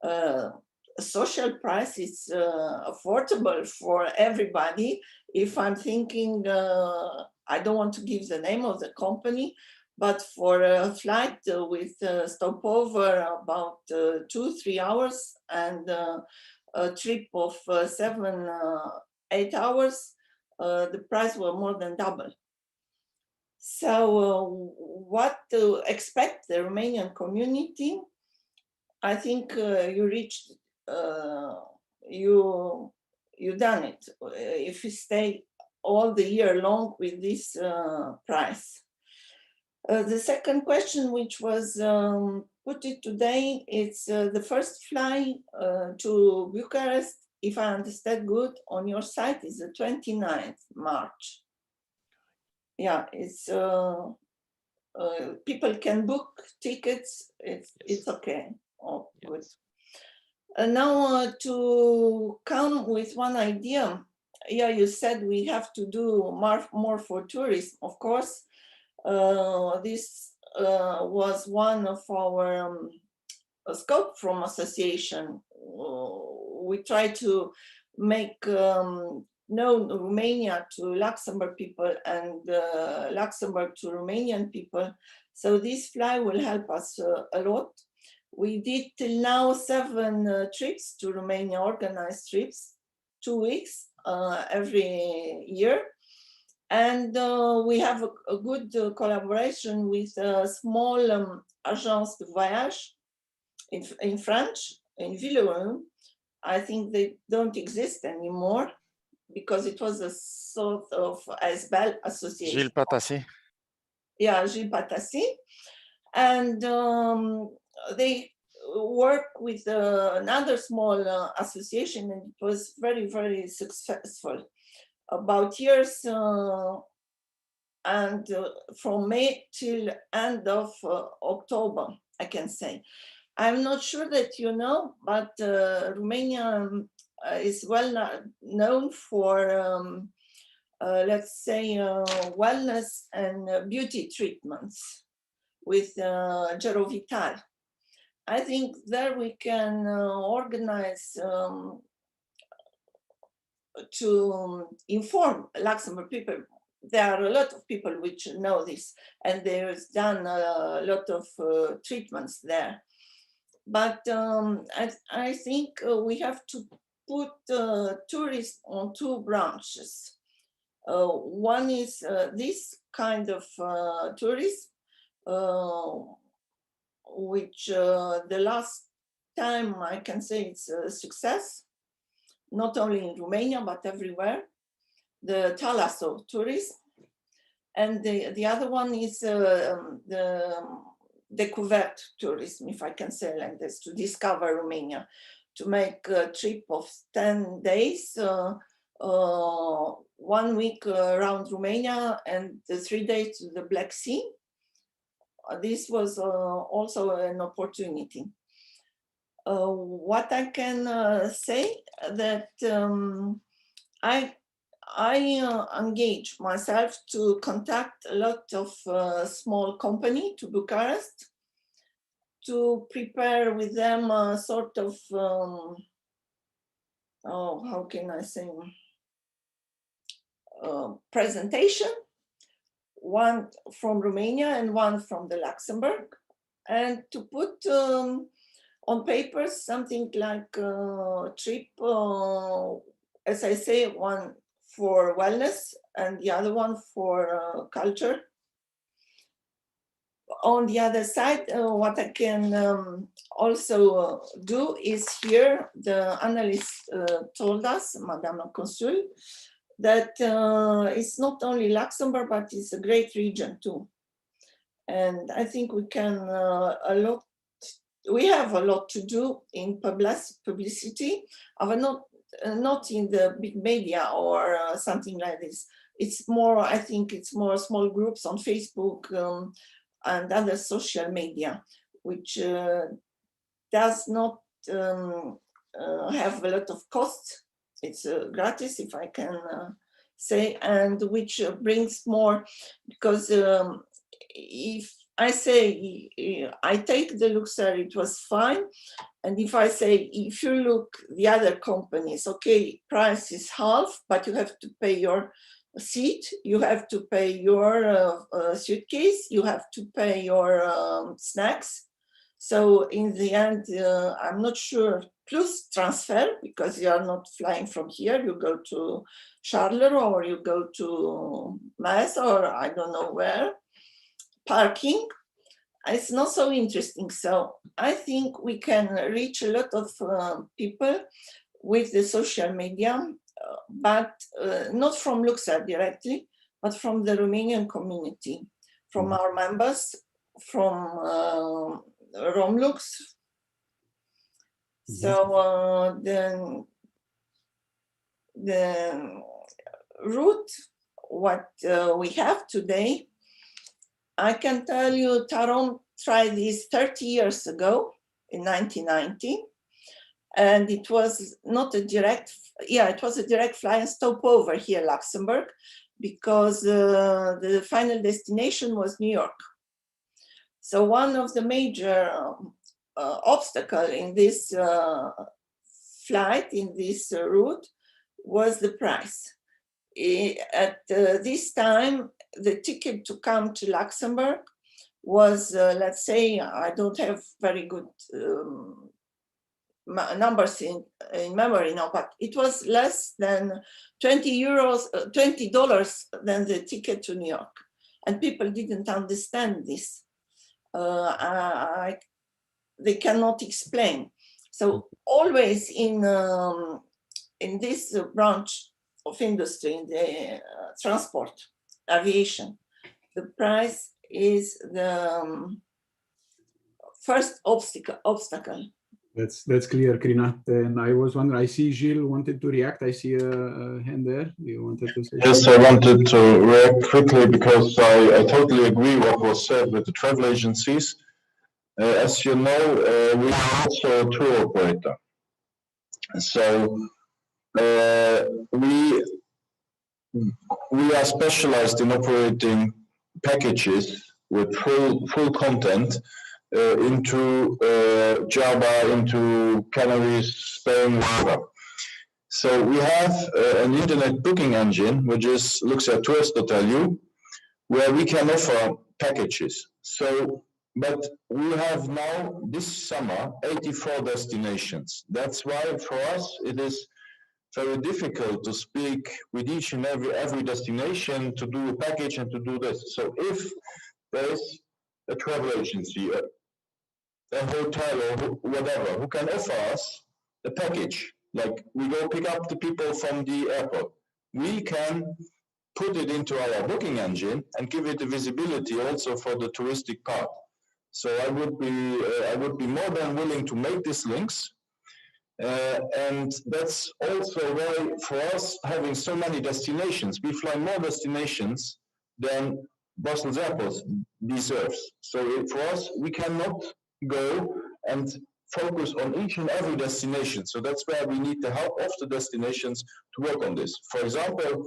a social price. It's affordable for everybody. If I'm thinking, I don't want to give the name of the company, but for a flight with a stopover about 2-3 hours and a trip of 7-8 hours, the price was more than double. So what to expect the Romanian community? I think you reached, you done it if you stay all the year long with this price. The second question, which was put it today, it's the first flight to Bucharest, if I understand good, on your site is the 29th March. Yeah, it's people can book tickets. It's okay. Oh, good. Now to come with one idea. Yeah, you said we have to do more for tourism. Of course, this was one of our scope from association. We try to make known Romania to Luxembourg people and Luxembourg to Romanian people. So this fly will help us a lot. We did till now 7 trips to Romania, organized trips, 2 weeks every year. And we have a good collaboration with a small agence de voyage in French, in Villeurbanne. I think they don't exist anymore because it was a sort of ASBEL association. Gilles Patassi. Yeah, Gilles Patassi. And they work with another small association, and it was very, very successful. About years and from May till end of October, I can say. I'm not sure that you know, but Romania is well known for, let's say, wellness and beauty treatments with Gerovital. I think there we can organize to inform Luxembourg people. There are a lot of people which know this, and there's done a lot of treatments there. But I think we have to put tourists on 2 branches. One is this kind of tourism, which the last time I can say it's a success, not only in Romania, but everywhere, the Thalasso tourism. And the other one is the découverte tourism, if I can say like this, to discover Romania, to make a trip of 10 days, 1 week around Romania and 3 days to the Black Sea. This was also an opportunity. What I can say that I engage myself to contact a lot of small company to Bucharest to prepare with them a sort of, how can I say, presentation, one from Romania and one from the Luxembourg, and to put on paper something like a trip, as I say, one for wellness and the other one for culture. On the other side, what I can also do is here, the analyst told us, Madame la Consul, that it's not only Luxembourg, but it's a great region too. And I think we can we have a lot to do in publicity, not in the big media or something like this. It's more, I think it's more small groups on Facebook and other social media, which does not have a lot of cost. It's gratis, if I can say, and which brings more, because if I say I take the Luxer, it was fine. And if I say, if you look the other companies, okay, price is half, but you have to pay your seat, you have to pay your suitcase, you have to pay your snacks. So in the end, I'm not sure, plus transfer, because you are not flying from here, you go to Charleroi or you go to Metz or I don't know where, parking, it's not so interesting. So I think we can reach a lot of people with the social media, but not from Luxembourg directly, but from the Romanian community, from our members, from Romlux. So the route, what we have today, I can tell you, Tarom tried this 30 years ago in 1990, and it was not a direct, it was a direct fly and stopover here in Luxembourg, because the final destination was New York. So one of the major obstacles in this flight, in this route, was the price. At this time, the ticket to come to Luxembourg was, let's say, I don't have very good numbers in memory now, but it was less than $20 than the ticket to New York. And people didn't understand this. They cannot explain. So always in this branch of industry, in the transport, aviation, the price is the first obstacle. That's clear, Crina. And I was wondering, I see Gilles wanted to react. I see a hand there. You wanted to say Yes, something? I wanted to react quickly because I totally agree what was said with the travel agencies. As you know, we are also a tour operator. So we are specialized in operating packages with full content into Java, into Canaries, Spain, wherever. So we have an internet booking engine, which is luxertours.lu, where we can offer packages. So, but we have now this summer 84 destinations. That's why for us it is very difficult to speak with each and every destination to do a package and to do this. So if there's a travel agency, a hotel or whatever, who can offer us a package, like we go pick up the people from the airport, we can put it into our booking engine and give it a visibility also for the touristic part. So I would be more than willing to make these links. And that's also why, for us, having so many destinations, we fly more destinations than Brussels Airport deserves. So for us, we cannot go and focus on each and every destination. So that's where we need the help of the destinations to work on this. For example,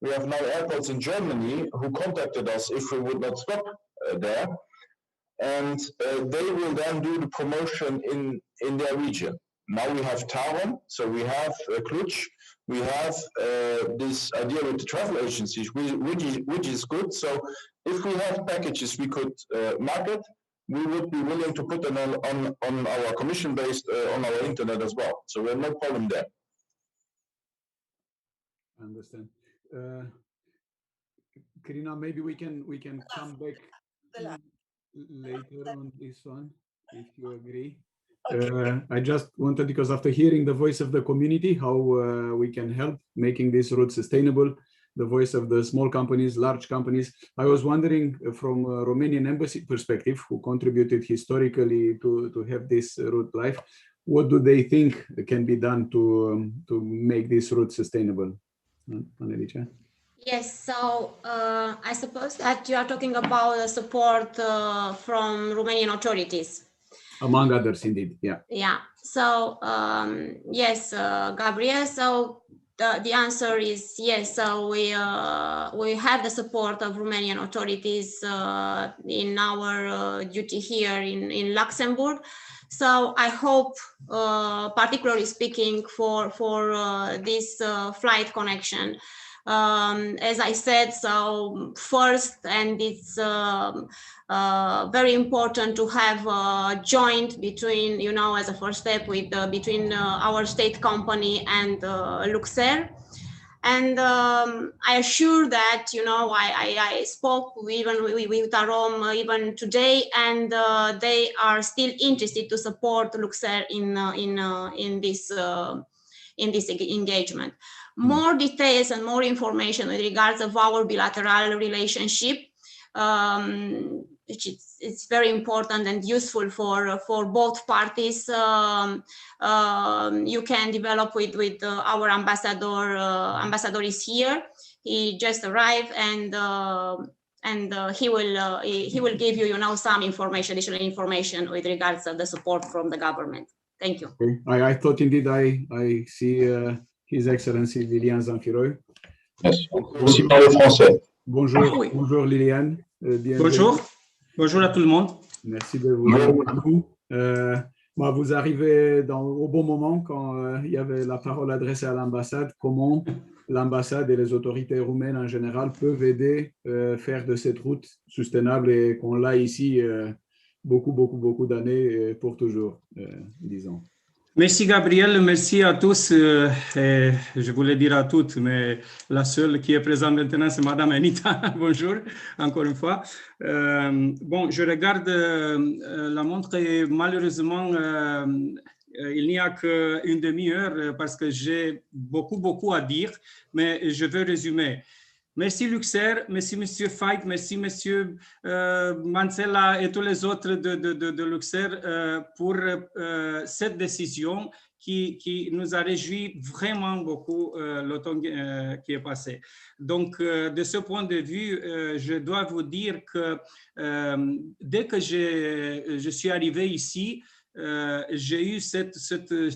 we have now airports in Germany who contacted us if we would not stop there. And they will then do the promotion in their region. Now we have Taron, so we have Cluj, we have this idea with the travel agencies, which is good. So if we have packages we could market, we would be willing to put them on our commission-based on our internet as well. So we have no problem there. I understand. Karina, maybe we can come back later on this one, if you agree. Okay. I just wanted, because after hearing the voice of the community, how we can help making this route sustainable, the voice of the small companies, large companies, I was wondering from a Romanian Embassy perspective, who contributed historically to have this route live, what do they think can be done to make this route sustainable? Annelice? Yes, so I suppose that you are talking about the support from Romanian authorities. Among others, indeed, yeah. Yeah, so yes, Gabriel, so the answer is yes. So we have the support of Romanian authorities in our duty here in Luxembourg. So I hope, particularly speaking for this flight connection, as I said, so first, and it's very important to have a joint between, you know, as a first step with between our state company and Luxer. And I assure that, you know, I spoke even with Tarom even today, and they are still interested to support Luxer in this engagement. More details and more information with regards of our bilateral relationship, which it's very important and useful for both parties. You can develop with our ambassador. Ambassador is here. He just arrived, and he will give you, you know, some information, additional information with regards to the support from the government. Thank you. Okay. I thought indeed I see His Excellency Liliane Zamfiroi. Yes. Aussi parler français. Bonjour, Ah oui. Bonjour Liliane. Bonjour, bonjour à tout le monde. Merci de vous joindre. Vous arrivez au bon moment quand il y avait la parole adressée à l'ambassade. Comment l'ambassade et les autorités roumaines en général peuvent aider faire de cette route soutenable et qu'on l'a ici beaucoup d'années pour toujours, disons. Merci Gabriel, merci à tous. Je voulais dire à toutes, mais la seule qui est présente maintenant, c'est Madame Anita. Bonjour, encore une fois. Bon, je regarde la montre et malheureusement, il n'y a qu'une demi-heure parce que j'ai beaucoup à dire, mais je veux résumer. Merci Luxer, merci Monsieur Fait, merci Monsieur Mancella et tous les autres de Luxer pour cette décision qui nous a réjoui vraiment beaucoup l'automne qui est passé. Donc, de ce point de vue, je dois vous dire que dès que je suis arrivé ici, j'ai eu cette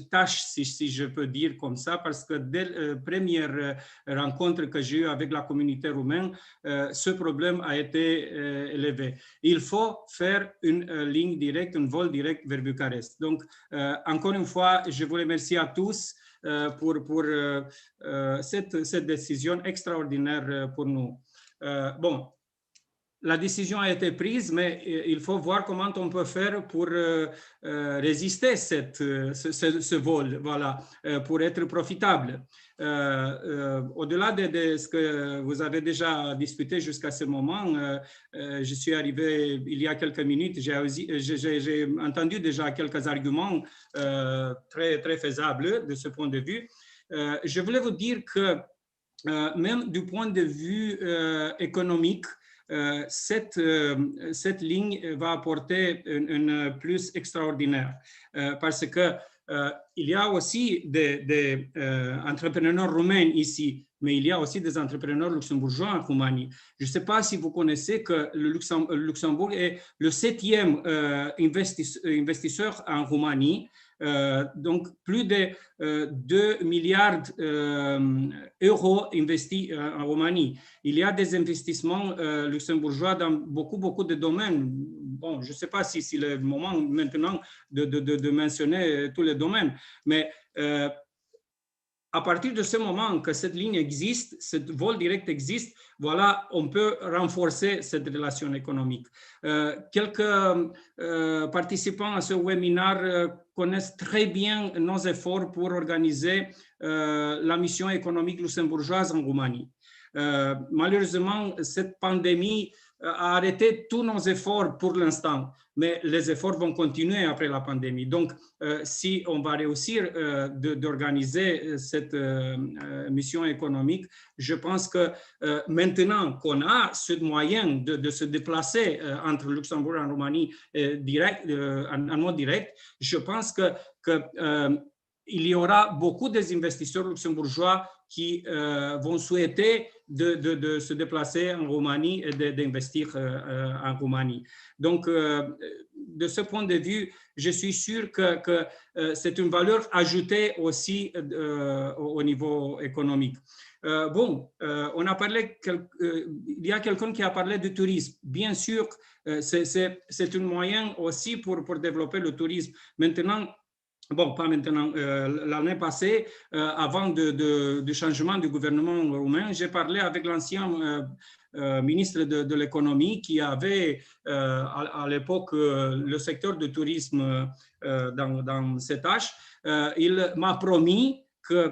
tâche, si je peux dire comme ça, parce que dès la première rencontre que j'ai eue avec la communauté roumaine, ce problème a été élevé. Il faut faire une ligne directe, un vol direct vers Bucarest. Donc, encore une fois, je vous remercie à tous pour cette décision extraordinaire pour nous. Bon. la décision a été prise, mais il faut voir comment on peut faire pour résister ce vol, voilà, pour être profitable. Au-delà de ce que vous avez déjà discuté jusqu'à ce moment, je suis arrivé il y a quelques minutes, j'ai entendu déjà quelques arguments très, très faisables de ce point de vue. Je voulais vous dire que même du point de vue économique, cette ligne va apporter un plus extraordinaire parce que il y a aussi des entrepreneurs roumains ici, mais il y a aussi des entrepreneurs luxembourgeois en Roumanie. Je ne sais pas si vous connaissez que le Luxembourg est le 7e investisseur en Roumanie. Donc, plus de 2 milliards d'euros investis en Roumanie. Il y a des investissements luxembourgeois dans beaucoup de domaines. Bon, je ne sais pas si c'est le moment maintenant de mentionner tous les domaines, mais à partir de ce moment que cette ligne existe, ce vol direct existe, voilà, on peut renforcer cette relation économique. Quelques participants à ce webinaire connaissent très bien nos efforts pour organiser la mission économique luxembourgeoise en Roumanie. Malheureusement, cette pandémie a arrêté tous nos efforts pour l'instant, mais les efforts vont continuer après la pandémie. Donc, si on va réussir d'organiser cette mission économique, je pense que maintenant qu'on a ce moyen de se déplacer entre Luxembourg et Roumanie en mode direct, je pense que il y aura beaucoup des investisseurs luxembourgeois qui vont souhaiter de se déplacer en Roumanie et d'investir en Roumanie. Donc, de ce point de vue, je suis sûr que c'est une valeur ajoutée aussi au niveau économique. On a parlé, il y a quelqu'un qui a parlé du tourisme. Bien sûr, c'est un moyen aussi pour développer le tourisme. Maintenant, bon, pas maintenant, l'année passée, avant du changement du gouvernement roumain, j'ai parlé avec l'ancien ministre de l'économie qui avait à l'époque le secteur du tourisme dans ses tâches. Il m'a promis que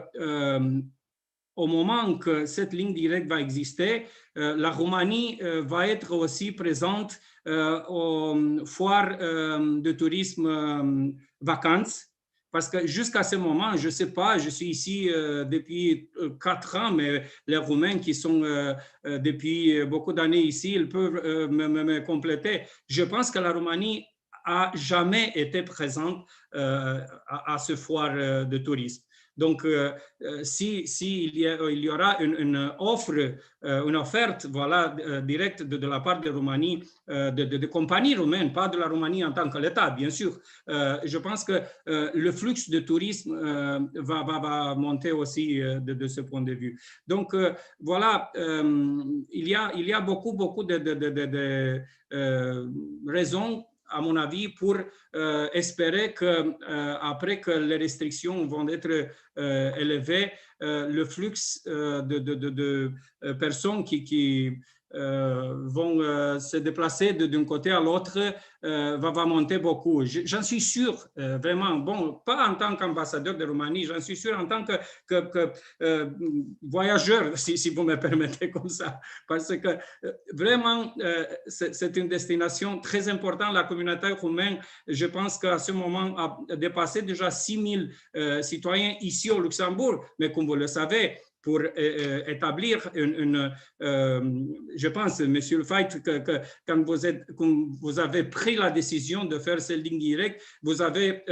au moment que cette ligne directe va exister, la Roumanie va être aussi présente aux foires de tourisme vacances. Parce que jusqu'à ce moment, je ne sais pas, je suis ici depuis 4 ans, mais les Roumains qui sont depuis beaucoup d'années ici, ils peuvent me compléter. Je pense que la Roumanie n'a jamais été présente à ce foire de tourisme. Donc, il y aura une offre voilà, directe de la part de Roumanie, de compagnies roumaines, pas de la Roumanie en tant que l'État, bien sûr. Je pense que le flux de tourisme va monter aussi de ce point de vue. Donc, voilà, il y a beaucoup de raisons, à mon avis, pour espérer qu'après que les restrictions vont être élevées, le flux de personnes qui vont se déplacer d'un côté à l'autre va monter beaucoup. J'en suis sûr, vraiment, bon, pas en tant qu'ambassadeur de Roumanie, j'en suis sûr en tant que voyageur, si vous me permettez comme ça, parce que vraiment, c'est une destination très importante. La communauté roumaine, je pense qu'à ce moment, a dépassé déjà 6 000 citoyens ici au Luxembourg, mais comme vous le savez, pour établir je pense, Monsieur le Fait, que quand vous avez pris la décision de faire cette ligne directe, vous avez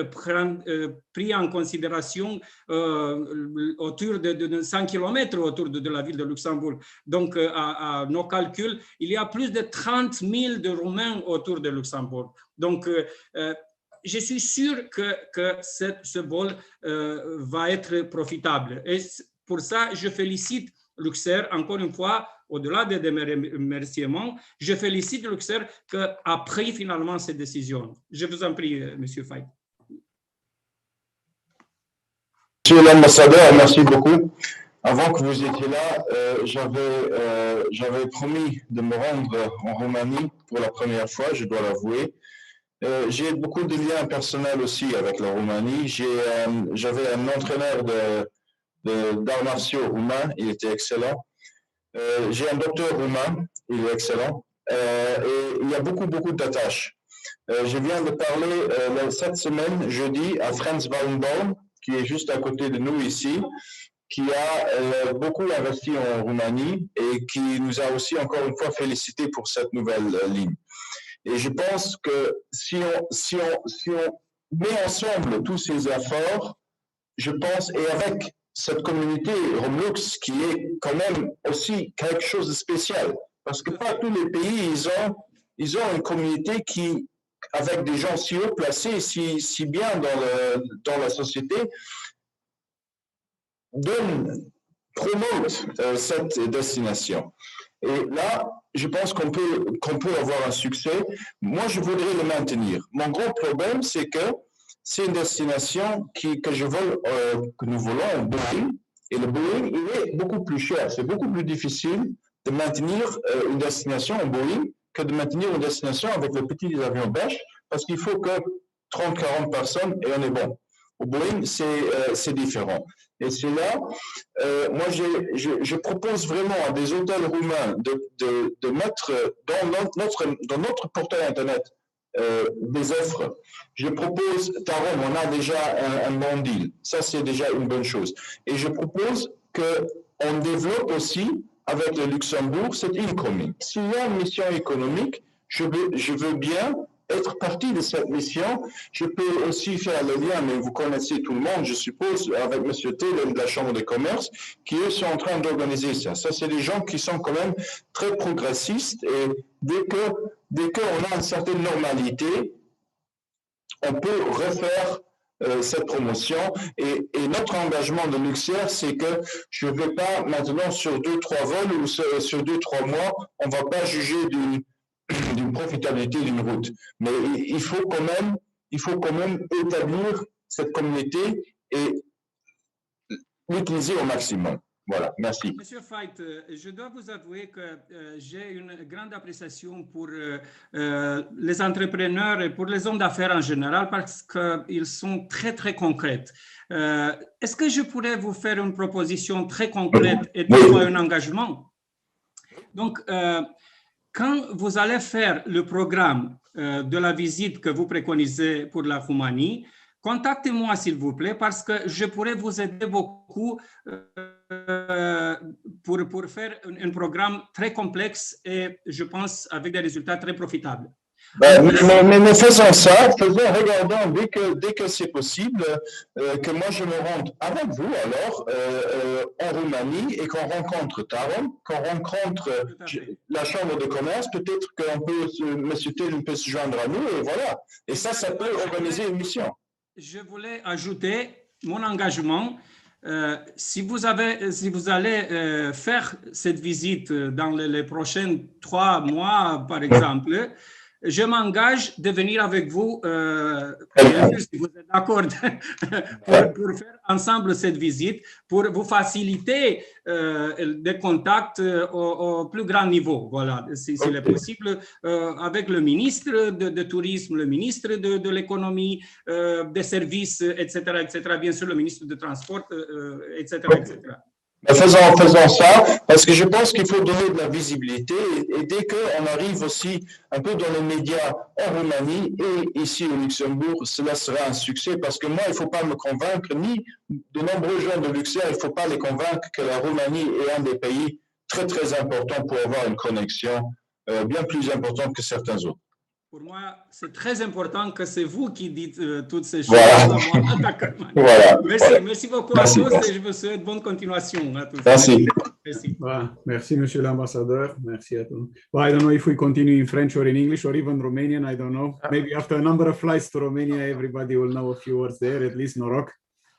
pris en considération autour de 100 km autour de la ville de Luxembourg. Donc, à nos calculs, il y a plus de 30 000 de Roumains autour de Luxembourg. Donc, je suis sûr que ce vol va être profitable. Et pour ça, je félicite Luxembourg, encore une fois, au-delà des remerciements, je félicite Luxembourg qui a pris finalement cette décision. Je vous en prie, Monsieur Fait. Monsieur l'ambassadeur, merci beaucoup. avant que vous étiez là, j'avais promis de me rendre en Roumanie pour la première fois, je dois l'avouer. J'ai beaucoup de liens personnels aussi avec la Roumanie. J'avais un entraîneur d'arts martiaux roumain, il était excellent. J'ai un docteur roumain, il est excellent. Et il y a beaucoup d'attaches. Je viens de parler cette semaine, jeudi, à Franz Wallenbaum, qui est juste à côté de nous ici, qui a beaucoup investi en Roumanie et qui nous a aussi encore une fois félicité pour cette nouvelle ligne. Et je pense que si on met ensemble tous ces efforts, je pense, et avec cette communauté Romlux qui est quand même aussi quelque chose de spécial, parce que pas tous les pays, ils ont une communauté qui, avec des gens si haut placés, si bien dans la société, promote cette destination. Et là, je pense qu'on peut avoir un succès. Moi, je voudrais le maintenir. Mon gros problème, c'est que c'est une destination que nous volons en Boeing. Et le Boeing, il est beaucoup plus cher. C'est beaucoup plus difficile de maintenir une destination en Boeing que de maintenir une destination avec les petits avions bêches, parce qu'il faut que 30-40 personnes et on est bon. Au Boeing, c'est différent. Et c'est là, moi, je propose vraiment à des hôtels roumains de mettre dans notre portail Internet des offres. Je propose, Tarom, on a déjà un bon deal. Ça, c'est déjà une bonne chose. Et je propose qu'on développe aussi, avec le Luxembourg, cette incoming. S'il y a une mission économique, je veux bien être partie de cette mission. Je peux aussi faire le lien, mais vous connaissez tout le monde, je suppose, avec M. Taylor de la Chambre de commerce, qui eux sont en train d'organiser ça. Ça, c'est des gens qui sont quand même très progressistes et dès qu'on a une certaine normalité, on peut refaire cette promotion et notre engagement de Luxair, c'est que je ne vais pas maintenant sur 2-3 vols ou sur 2-3 mois, on ne va pas juger d'une profitabilité d'une route. Mais il faut quand même établir cette communauté et l'utiliser au maximum. Voilà, merci. Monsieur Fait, je dois vous avouer que j'ai une grande appréciation pour les entrepreneurs et pour les hommes d'affaires en général parce qu'ils sont très concrètes. Est-ce que je pourrais vous faire une proposition très concrète et toutefois un engagement? Donc, quand vous allez faire le programme de la visite que vous préconisez pour la Roumanie, contactez-moi s'il vous plaît parce que je pourrais vous aider beaucoup pour faire un programme très complexe et je pense avec des résultats très profitables. Mais faisons ça, regardons dès que c'est possible, que moi je me rende avec vous alors en Roumanie et qu'on rencontre Tarom, qu'on rencontre la Chambre de commerce, peut-être M. Taylor peut se joindre à nous et voilà. Et ça peut organiser une mission. Je voulais ajouter mon engagement. Si vous allez faire cette visite dans les prochains 3 mois, par exemple, je m'engage de venir avec vous, bien sûr, si vous êtes d'accord, pour faire ensemble cette visite, pour vous faciliter des contacts au plus grand niveau, voilà, s'il est possible, avec le ministre de Tourisme, le ministre de l'Économie, des services, etc., bien sûr, le ministre de Transport, etc., etc. Faisons ça, parce que je pense qu'il faut donner de la visibilité et dès qu'on arrive aussi un peu dans les médias en Roumanie et ici au Luxembourg, cela sera un succès parce que moi, il ne faut pas me convaincre, ni de nombreux gens de Luxembourg, il ne faut pas les convaincre que la Roumanie est un des pays très importants pour avoir une connexion bien plus importante que certains autres. Pour moi, c'est très important que c'est vous qui dites toutes ces choses. Voilà. Voilà. Merci beaucoup à tous et je vous souhaite bonne continuation à tous. Merci. Merci, Monsieur l'Ambassadeur. Merci à tous. Well, I don't know if we continue in French or in English or even Romanian. I don't know. Maybe after a number of flights to Romania, everybody will know a few words there, at least Noroc,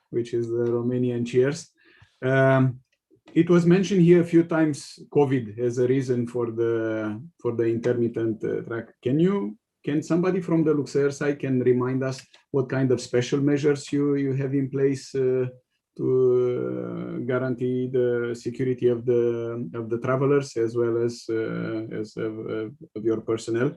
which is the Romanian cheers. It was mentioned here a few times COVID as a reason for the intermittent track. Can somebody from the Luxair side can remind us what kind of special measures you have in place guarantee the security of the travelers as well as of your personnel.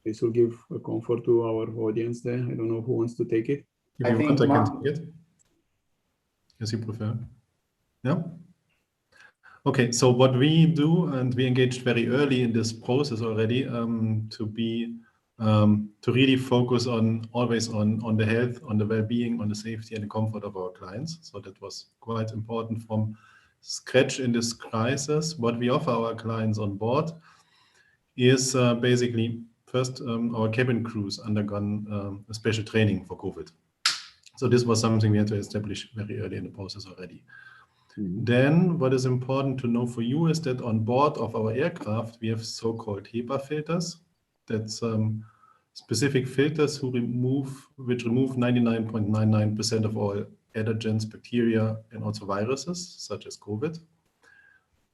This will give a comfort to our audience there. I don't know who wants to take it. If you want, I can take it. As you prefer. Yeah. Okay, so what we do, and we engaged very early in this process already, to really focus on always on the health, on the well-being, on the safety and the comfort of our clients. So that was quite important from scratch in this crisis. What we offer our clients on board is basically first our cabin crews undergone a special training for COVID. So this was something we had to establish very early in the process already. Then what is important to know for you is that on board of our aircraft, we have so-called Hepa filters. That's specific filters which remove 99.99% of all allergens, bacteria, and also viruses, such as COVID.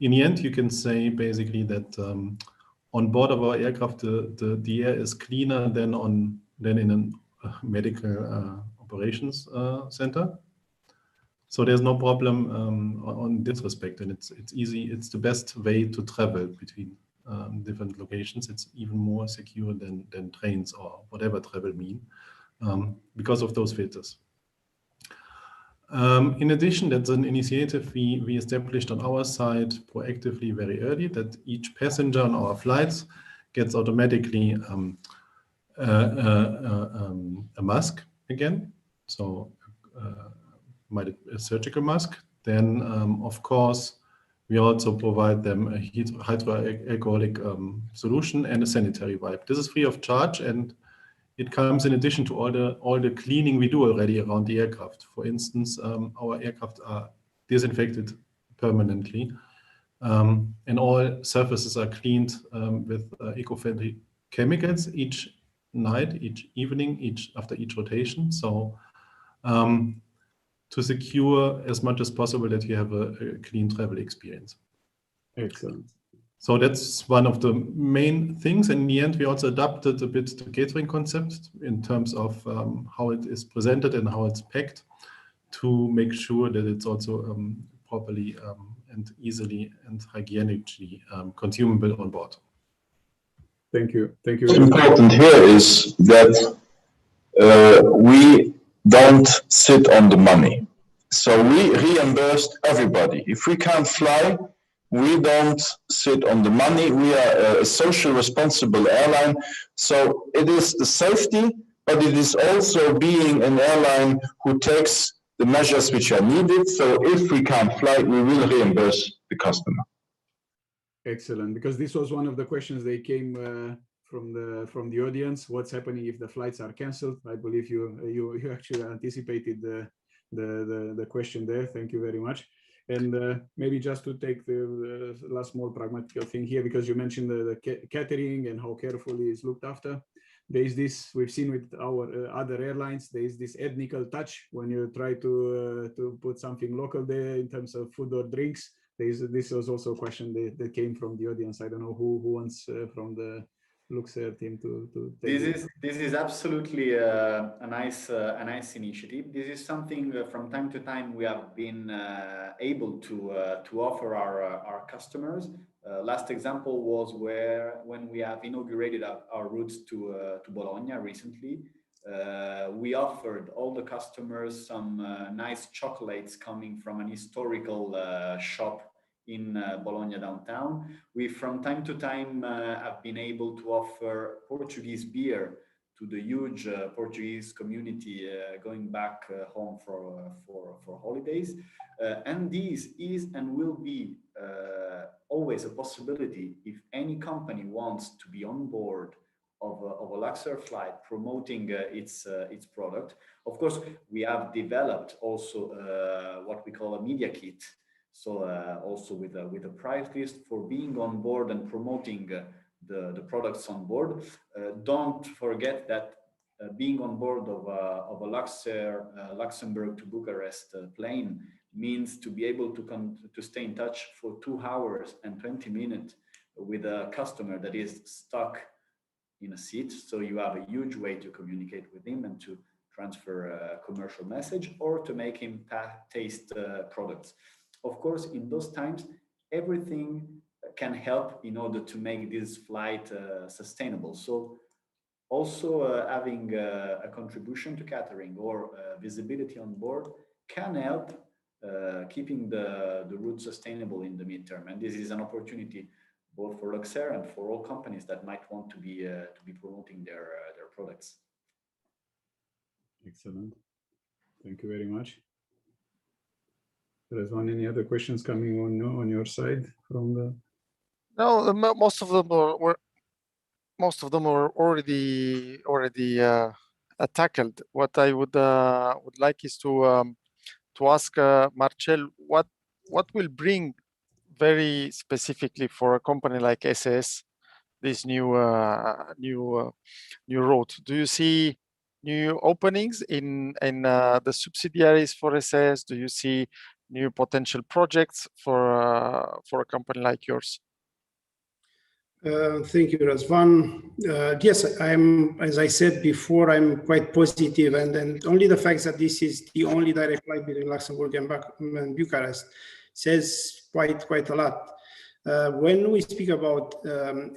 In the end, you can say basically that on board of our aircraft, the air is cleaner than in a medical operations center. So there's no problem on this respect, and it's easy. It's the best way to travel between different locations. It's even more secure than trains or whatever travel mean because of those filters. In addition, that's an initiative we established on our side proactively very early, that each passenger on our flights gets automatically a mask again. So a surgical mask. Then, of course, we also provide them a hydroalcoholic solution and a sanitary wipe. This is free of charge, and it comes in addition to all the cleaning we do already around the aircraft. For instance, our aircraft are disinfected permanently, and all surfaces are cleaned with eco-friendly chemicals each night, each evening, after each rotation. So to secure as much as possible that you have a clean travel experience. Excellent. So that's one of the main things. And in the end, we also adapted a bit the catering concept in terms of how it is presented and how it's packed to make sure that it's also properly and easily and hygienically consumable on board. Thank you. Thank you. What's important here is that we don't sit on the money. So we reimbursed everybody. If we can't fly, we don't sit on the money. We are a social responsible airline. So it is the safety, but it is also being an airline who takes the measures which are needed. So if we can't fly, we will reimburse the customer. Excellent, because this was one of the questions they came from the audience. What's happening if the flights are cancelled? I believe you actually anticipated the question there. Thank you very much. And maybe just to take the last more pragmatical thing here, because you mentioned the catering and how carefully it's looked after. There is this, we've seen with our other airlines, there is this ethnical touch when you try to put something local there in terms of food or drinks. This was also a question that came from the audience. I don't know who wants from the Luxair team to take this is absolutely a nice initiative. This is something from time to time we have been able to offer our customers. Last example was when we have inaugurated our routes to Bologna recently. We offered all the customers some nice chocolates coming from an historical shop in Bologna downtown. We from time to time have been able to offer Portuguese beer to the huge Portuguese community going back home for holidays. And this is and will be always a possibility if any company wants to be on board of a Luxair flight promoting its product. Of course, we have developed also what we call a media kit. So also with a price list for being on board and promoting the products on board. Don't forget that being on board of a Luxair Luxembourg to Bucharest plane means to be able to stay in touch for 2 hours and 20 minutes with a customer that is stuck in a seat. So you have a huge way to communicate with him and to transfer a commercial message or to make him taste products. Of course, in those times, everything can help in order to make this flight sustainable. So also having a contribution to catering or visibility on board can help keeping the route sustainable in the midterm. And this is an opportunity both for Luxair and for all companies that might want to be promoting their products. Excellent. Thank you very much. Răzvan, any other questions coming on your side from the? No, most of them were already tackled. What I would like is to ask Marcel what will bring very specifically for a company like SAS this new route. Do you see new openings in the subsidiaries for SAS? Do you see new potential projects for a company like yours? Thank you, Razvan. Yes, as I said before, I'm quite positive, and only the fact that this is the only direct flight between Luxembourg and Bucharest says quite a lot. When we speak about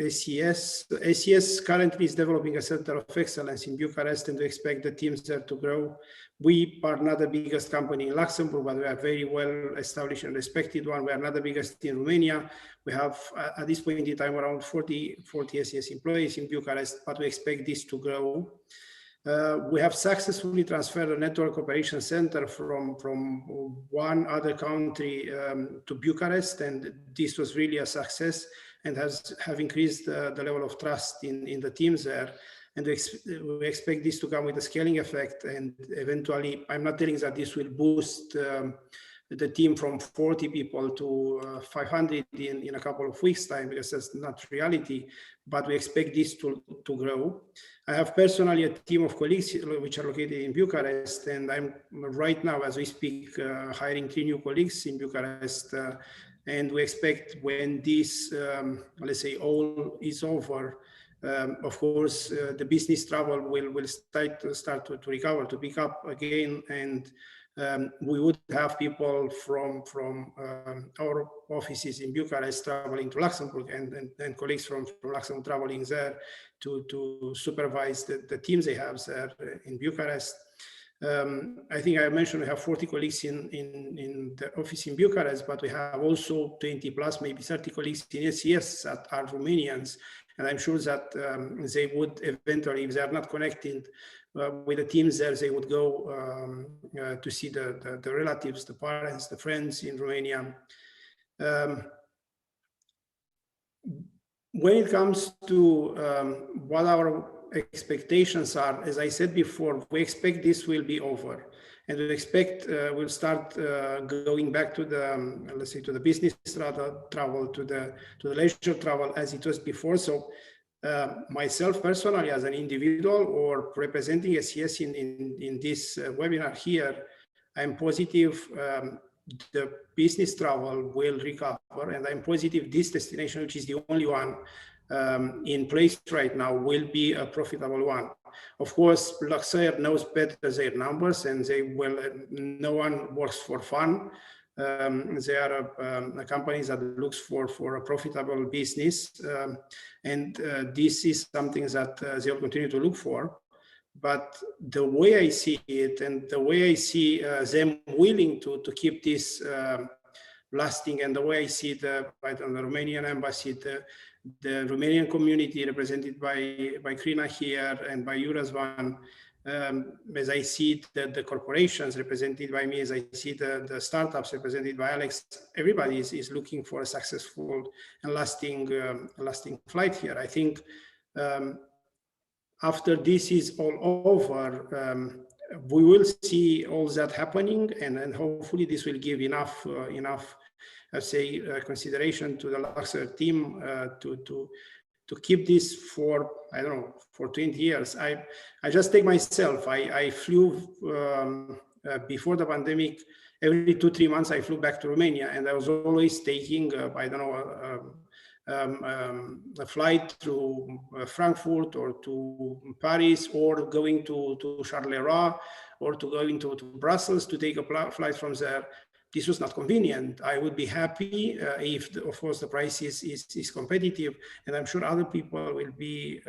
SES currently is developing a center of excellence in Bucharest, and we expect the teams there to grow. We are not the biggest company in Luxembourg, but we are very well established and respected one. We are not the biggest in Romania. We have, at this point in time, around 40 SES employees in Bucharest, but we expect this to grow. We have successfully transferred a network operations center from one other country to Bucharest, and this was really a success and have increased the level of trust in the teams there. And we expect this to come with a scaling effect, and eventually, I'm not telling that this will boost the team from 40 people to 500 in a couple of weeks' time, because that's not reality, but we expect this to grow. I have personally a team of colleagues which are located in Bucharest, and I'm right now, as we speak, hiring 3 new colleagues in Bucharest, and we expect when this, let's say, all is over, of course, the business travel will start to recover, to pick up again, and we would have people from our offices in Bucharest traveling to Luxembourg, and colleagues from Luxembourg traveling there to supervise the teams they have there in Bucharest. I think I mentioned we have 40 colleagues in the office in Bucharest, but we have also 20 plus, maybe 30 colleagues in SES that are Romanians. And I'm sure that they would eventually, if they are not connected with the teams there, they would go to see the relatives, the parents, the friends in Romania. When it comes to what our expectations are, as I said before, we expect this will be over, and we expect we'll start going back to the, let's say, to the business travel, to the leisure travel as it was before. So myself personally, as an individual or representing SES in this webinar here, I'm positive the business travel will recover, and I'm positive this destination, which is the only one in place right now, will be a profitable one. Of course, Luxair knows better their numbers, and they will. No one works for fun. They are a company that looks for a profitable business, and this is something that they'll continue to look for. But the way I see it, and the way I see them willing to keep this lasting, and the way I see the Romanian Embassy, the Romanian community represented by Crina here and by you, Razvan, as I see the corporations represented by me, as I see the startups represented by Alex, everybody is looking for a successful and lasting flight here. I think after this is all over, we will see all that happening, and hopefully this will give enough say consideration to the Luxair team to keep this for, I don't know, for 20 years. I just take myself. I flew before the pandemic. Every 2-3 months I flew back to Romania, and I was always taking I don't know a flight to Frankfurt or to Paris, or going to Charleroi, or to going to Brussels to take a flight from there. This was not convenient. I would be happy if, of course, the price is competitive, and I'm sure other people will be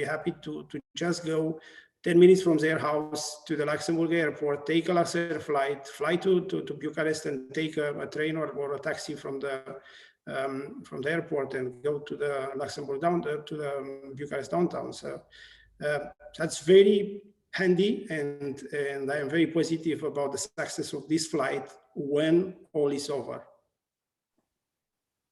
happy to just go 10 minutes from their house to the Luxembourg airport, take a Luxair flight, fly to Bucharest, and take a train or a taxi from the airport and go to the Luxembourg to the Bucharest downtown. So that's very handy, and I am very positive about the success of this flight when all is over.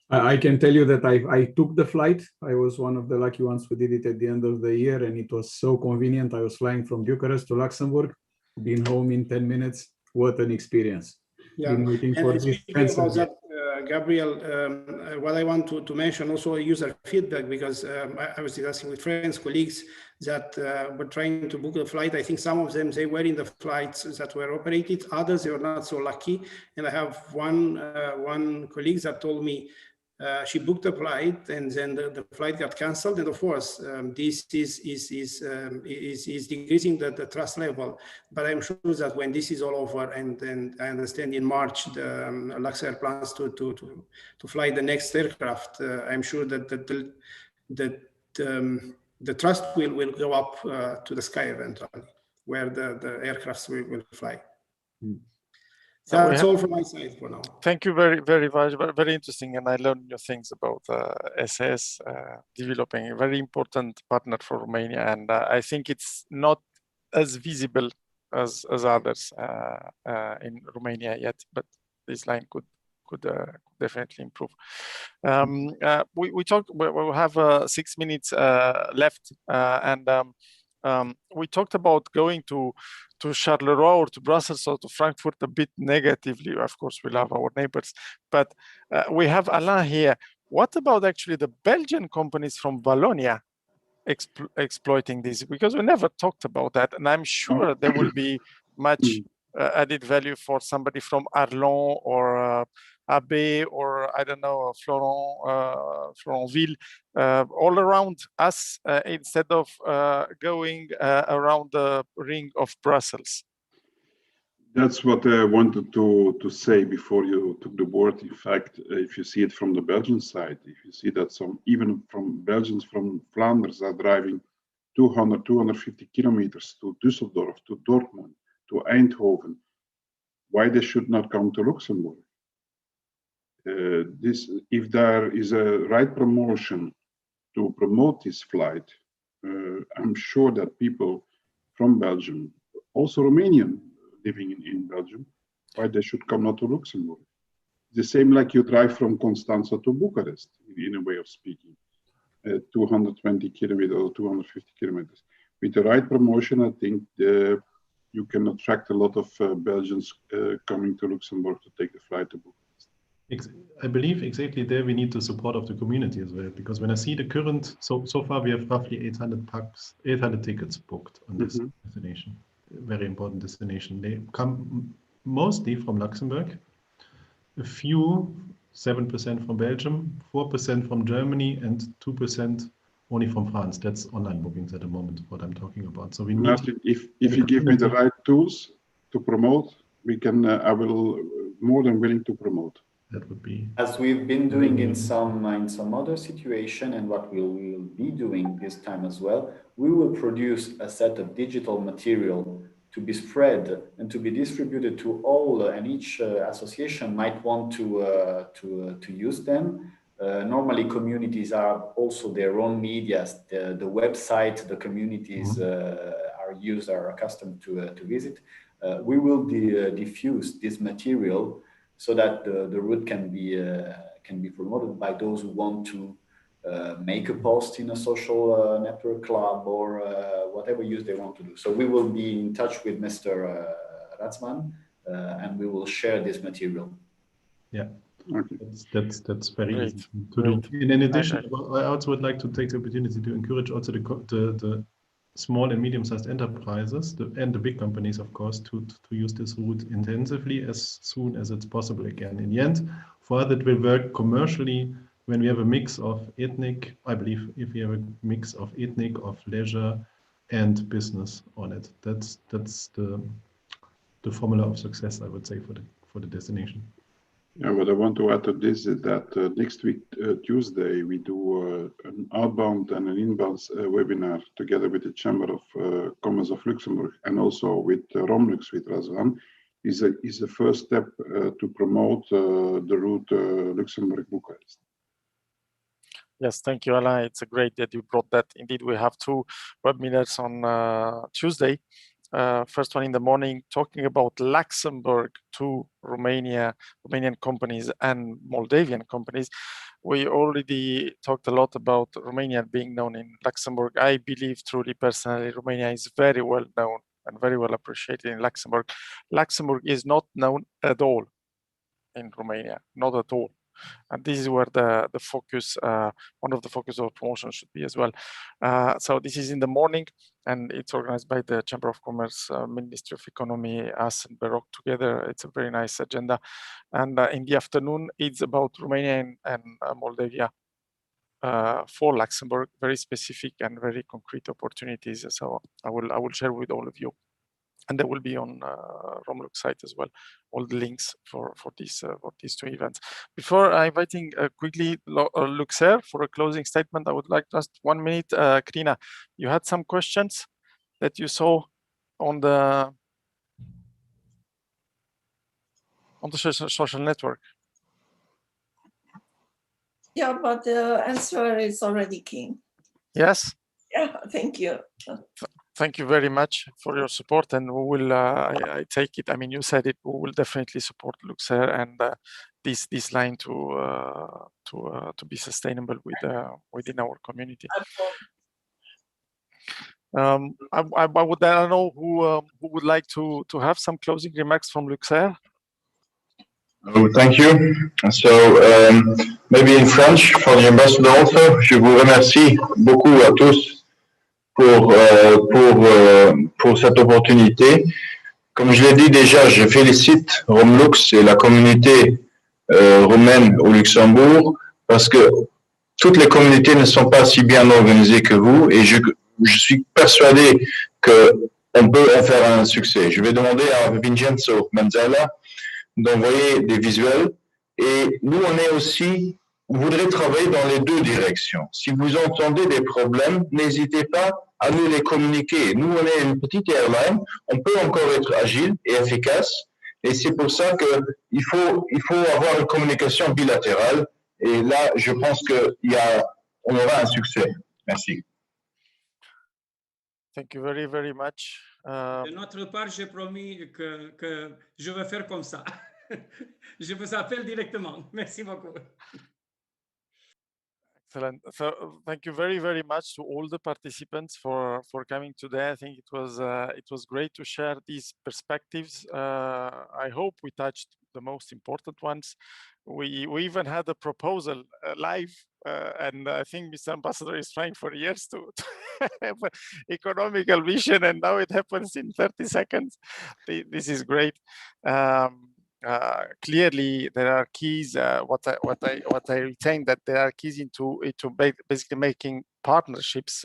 I can tell you that I took the flight. I was one of the lucky ones who did it at the end of the year, and it was so convenient. I was flying from Bucharest to Luxembourg, being home in 10 minutes. What an experience. Yeah, been waiting and for this. speaking about that, Gabriel, what I want to mention also user feedback, because I was discussing with friends, colleagues that were trying to book a flight. I think some of them, they were in the flights that were operated, others, they were not so lucky. And I have one colleague that told me she booked a flight, and then the flight got canceled. And of course, this is decreasing the trust level. But I'm sure that when this is all over, and I understand in March the Luxair plans to fly the next aircraft, I'm sure that the trust will go up to the sky eventually, where the aircrafts will fly. That's all from my side for now. Thank you very much. Very interesting, and I learned new things about SAS developing a very important partner for Romania, and I think it's not as visible as others in Romania yet, but this line could definitely improve. We have 6 minutes left, and we talked about going to Charleroi or to Brussels or to Frankfurt a bit negatively. Of course, we love our neighbors, but we have Alain here. What about actually the Belgian companies from Wallonia exploiting this? Because we never talked about that, and I'm sure there will be much added value for somebody from Arlon or Abbé, or I don't know, Florentville, all around us, instead of going around the ring of Brussels. That's what I wanted to say before you took the word. In fact, if you see it from the Belgian side, if you see that even from Belgians from Flanders are driving 200, 250 kilometers to Düsseldorf, to Dortmund, to Eindhoven, why they should not come to Luxembourg? If there is a right promotion to promote this flight, I'm sure that people from Belgium, also Romanian living in Belgium, why they should come not to Luxembourg. The same like you drive from Constanza to Bucharest, in a way of speaking, 220 kilometers or 250 kilometers. With the right promotion, I think you can attract a lot of Belgians coming to Luxembourg to take the flight to Bucharest. I believe exactly there we need the support of the community as well, because when I see the current, so far we have roughly 800 tickets booked on this destination, very important destination. They come mostly from Luxembourg, a few, 7% from Belgium, 4% from Germany, and 2% only from France. That's online bookings at the moment, what I'm talking about. So we need if you give me the right tools to promote, we can. I will more than willing to promote. That would be, as we've been doing in some other situation, and what we will be doing this time as well. We will produce a set of digital material to be spread and to be distributed to all, and each association might want to use them. Normally, communities are also their own medias. The website the communities are accustomed to visit. We will diffuse this material so that the route can be promoted by those who want to make a post in a social network club or whatever use they want to do. So we will be in touch with Mr. Ratzman and we will share this material. Yeah, okay. That's very easy to do. And in addition, I also would like to take the opportunity to encourage also the small and medium-sized enterprises and the big companies, of course, to use this route intensively as soon as it's possible again. In the end, for that will work commercially when we have a mix of ethnic, I believe if we have a mix of ethnic, of leisure and business on it, that's the formula of success, I would say, for the destination. Yeah, what I want to add to this is that next week, Tuesday, we do an outbound and an inbound webinar together with the Chamber of Commerce of Luxembourg and also with Romlux with Razvan. Is a first step to promote the route Luxembourg-Bucharest. Yes, thank you, Alain. It's great that you brought that. Indeed, we have two webinars on Tuesday. First one in the morning, talking about Luxembourg to Romanian companies and Moldavian companies. We already talked a lot about Romania being known in Luxembourg. I believe truly, personally, Romania is very well known and very well appreciated in Luxembourg. Luxembourg is not known at all in Romania, not at all. And this is where the focus, one of the focus of promotion should be as well. So this is in the morning, and it's organized by the Chamber of Commerce, Ministry of Economy, us and Baroque together. It's a very nice agenda. And in the afternoon, it's about Romania and Moldavia for Luxembourg, very specific and very concrete opportunities. So I will share with all of you. And they will be on Romlux site as well, all the links for these two events. Before inviting quickly Luxer for a closing statement, I would like just 1 minute. Krina, you had some questions that you saw on the social network. Yeah, but the answer is already came. Yes. Yeah, thank you. Thank you very much for your support, and we will. I take it. I mean, you said it. We will definitely support Luxer and this line to be sustainable within our community. I don't know who would like to have some closing remarks from Luxer. Oh, thank you. So maybe in French for the ambassador also. Je vous remercie beaucoup à tous pour cette opportunité. Comme je l'ai dit déjà, je félicite Romlux et la communauté roumaine au Luxembourg parce que toutes les communautés ne sont pas si bien organisées que vous et je suis persuadé qu'on peut en faire un succès. Je vais demander à Vincenzo Manzella d'envoyer des visuels et nous, on voudrait travailler dans les deux directions. Si vous entendez des problèmes, n'hésitez pas à nous les communiquer. Nous, on est une petite airline, on peut encore être agile et efficace, et c'est pour ça qu'il faut avoir une communication bilatérale, et là, je pense qu'on aura un succès. Merci. Thank you very, very much. De notre part, j'ai promis que je vais faire comme ça. Je vous appelle directement. Merci beaucoup. Excellent. So thank you very, very much to all the participants for coming today. I think it was great to share these perspectives. I hope we touched the most important ones. We even had a proposal live, and I think Mr. Ambassador is trying for years to have an economical vision, and now it happens in 30 seconds. This is great. Clearly, there are keys. What I retain that there are keys into basically making partnerships.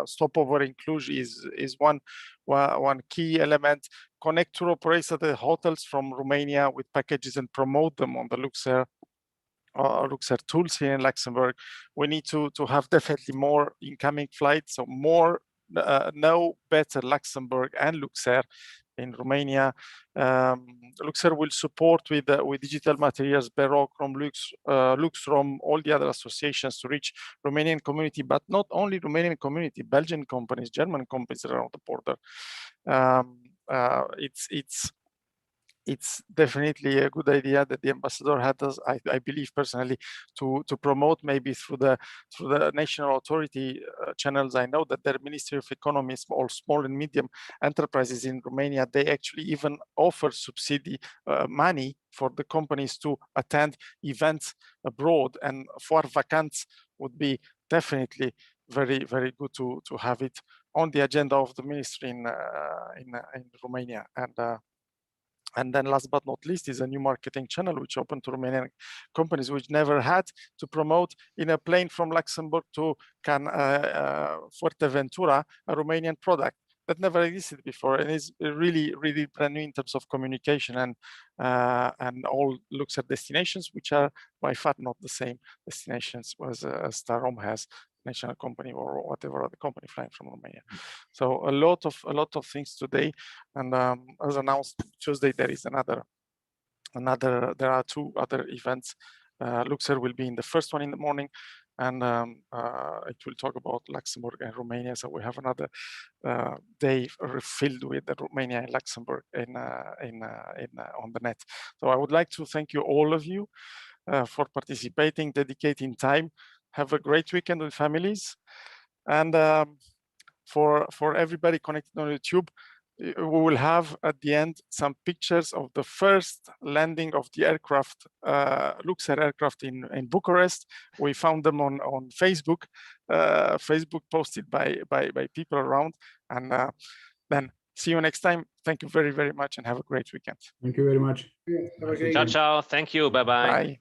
Stopover in Cluj is one key element. Connect tour operators at the hotels from Romania with packages and promote them on the Luxer tools here in Luxembourg. We need to have definitely more incoming flights, so more know better Luxembourg and Luxer in Romania. Luxer will support with digital materials, Baroque, Romlux, Luxrom, all the other associations to reach Romanian community, but not only Romanian community, Belgian companies, German companies around the border. It's definitely a good idea that the ambassador had us, I believe personally, to promote maybe through the national authority channels. I know that their Ministry of Economy, small and medium enterprises in Romania, they actually even offer subsidy money for the companies to attend events abroad, and for vacants would be definitely very, very good to have it on the agenda of the ministry in Romania. And And then last but not least is a new marketing channel which opened to Romanian companies which never had to promote in a plane from Luxembourg to Fuerteventura a Romanian product. That never existed before, and is really, really brand new in terms of communication and all looks at destinations which are by far not the same destinations as Starom has, national company or whatever other company flying from Romania. So a lot of things today, and as announced Tuesday, there is there are 2 other events. Luxer will be in the first one in the morning, and it will talk about Luxembourg and Romania. So we have another day filled with the Romania and Luxembourg on the net. So I would like to thank you, all of you, for participating, dedicating time. Have a great weekend with families, and for everybody connected on YouTube, we will have at the end some pictures of the first landing of the aircraft, Luxer aircraft in Bucharest. We found them on Facebook, Facebook posted by people around. And then see you next time. Thank you very, very much and have a great weekend. Thank you very much. Have a great Ciao, ciao. Thank you. Bye-bye. Bye.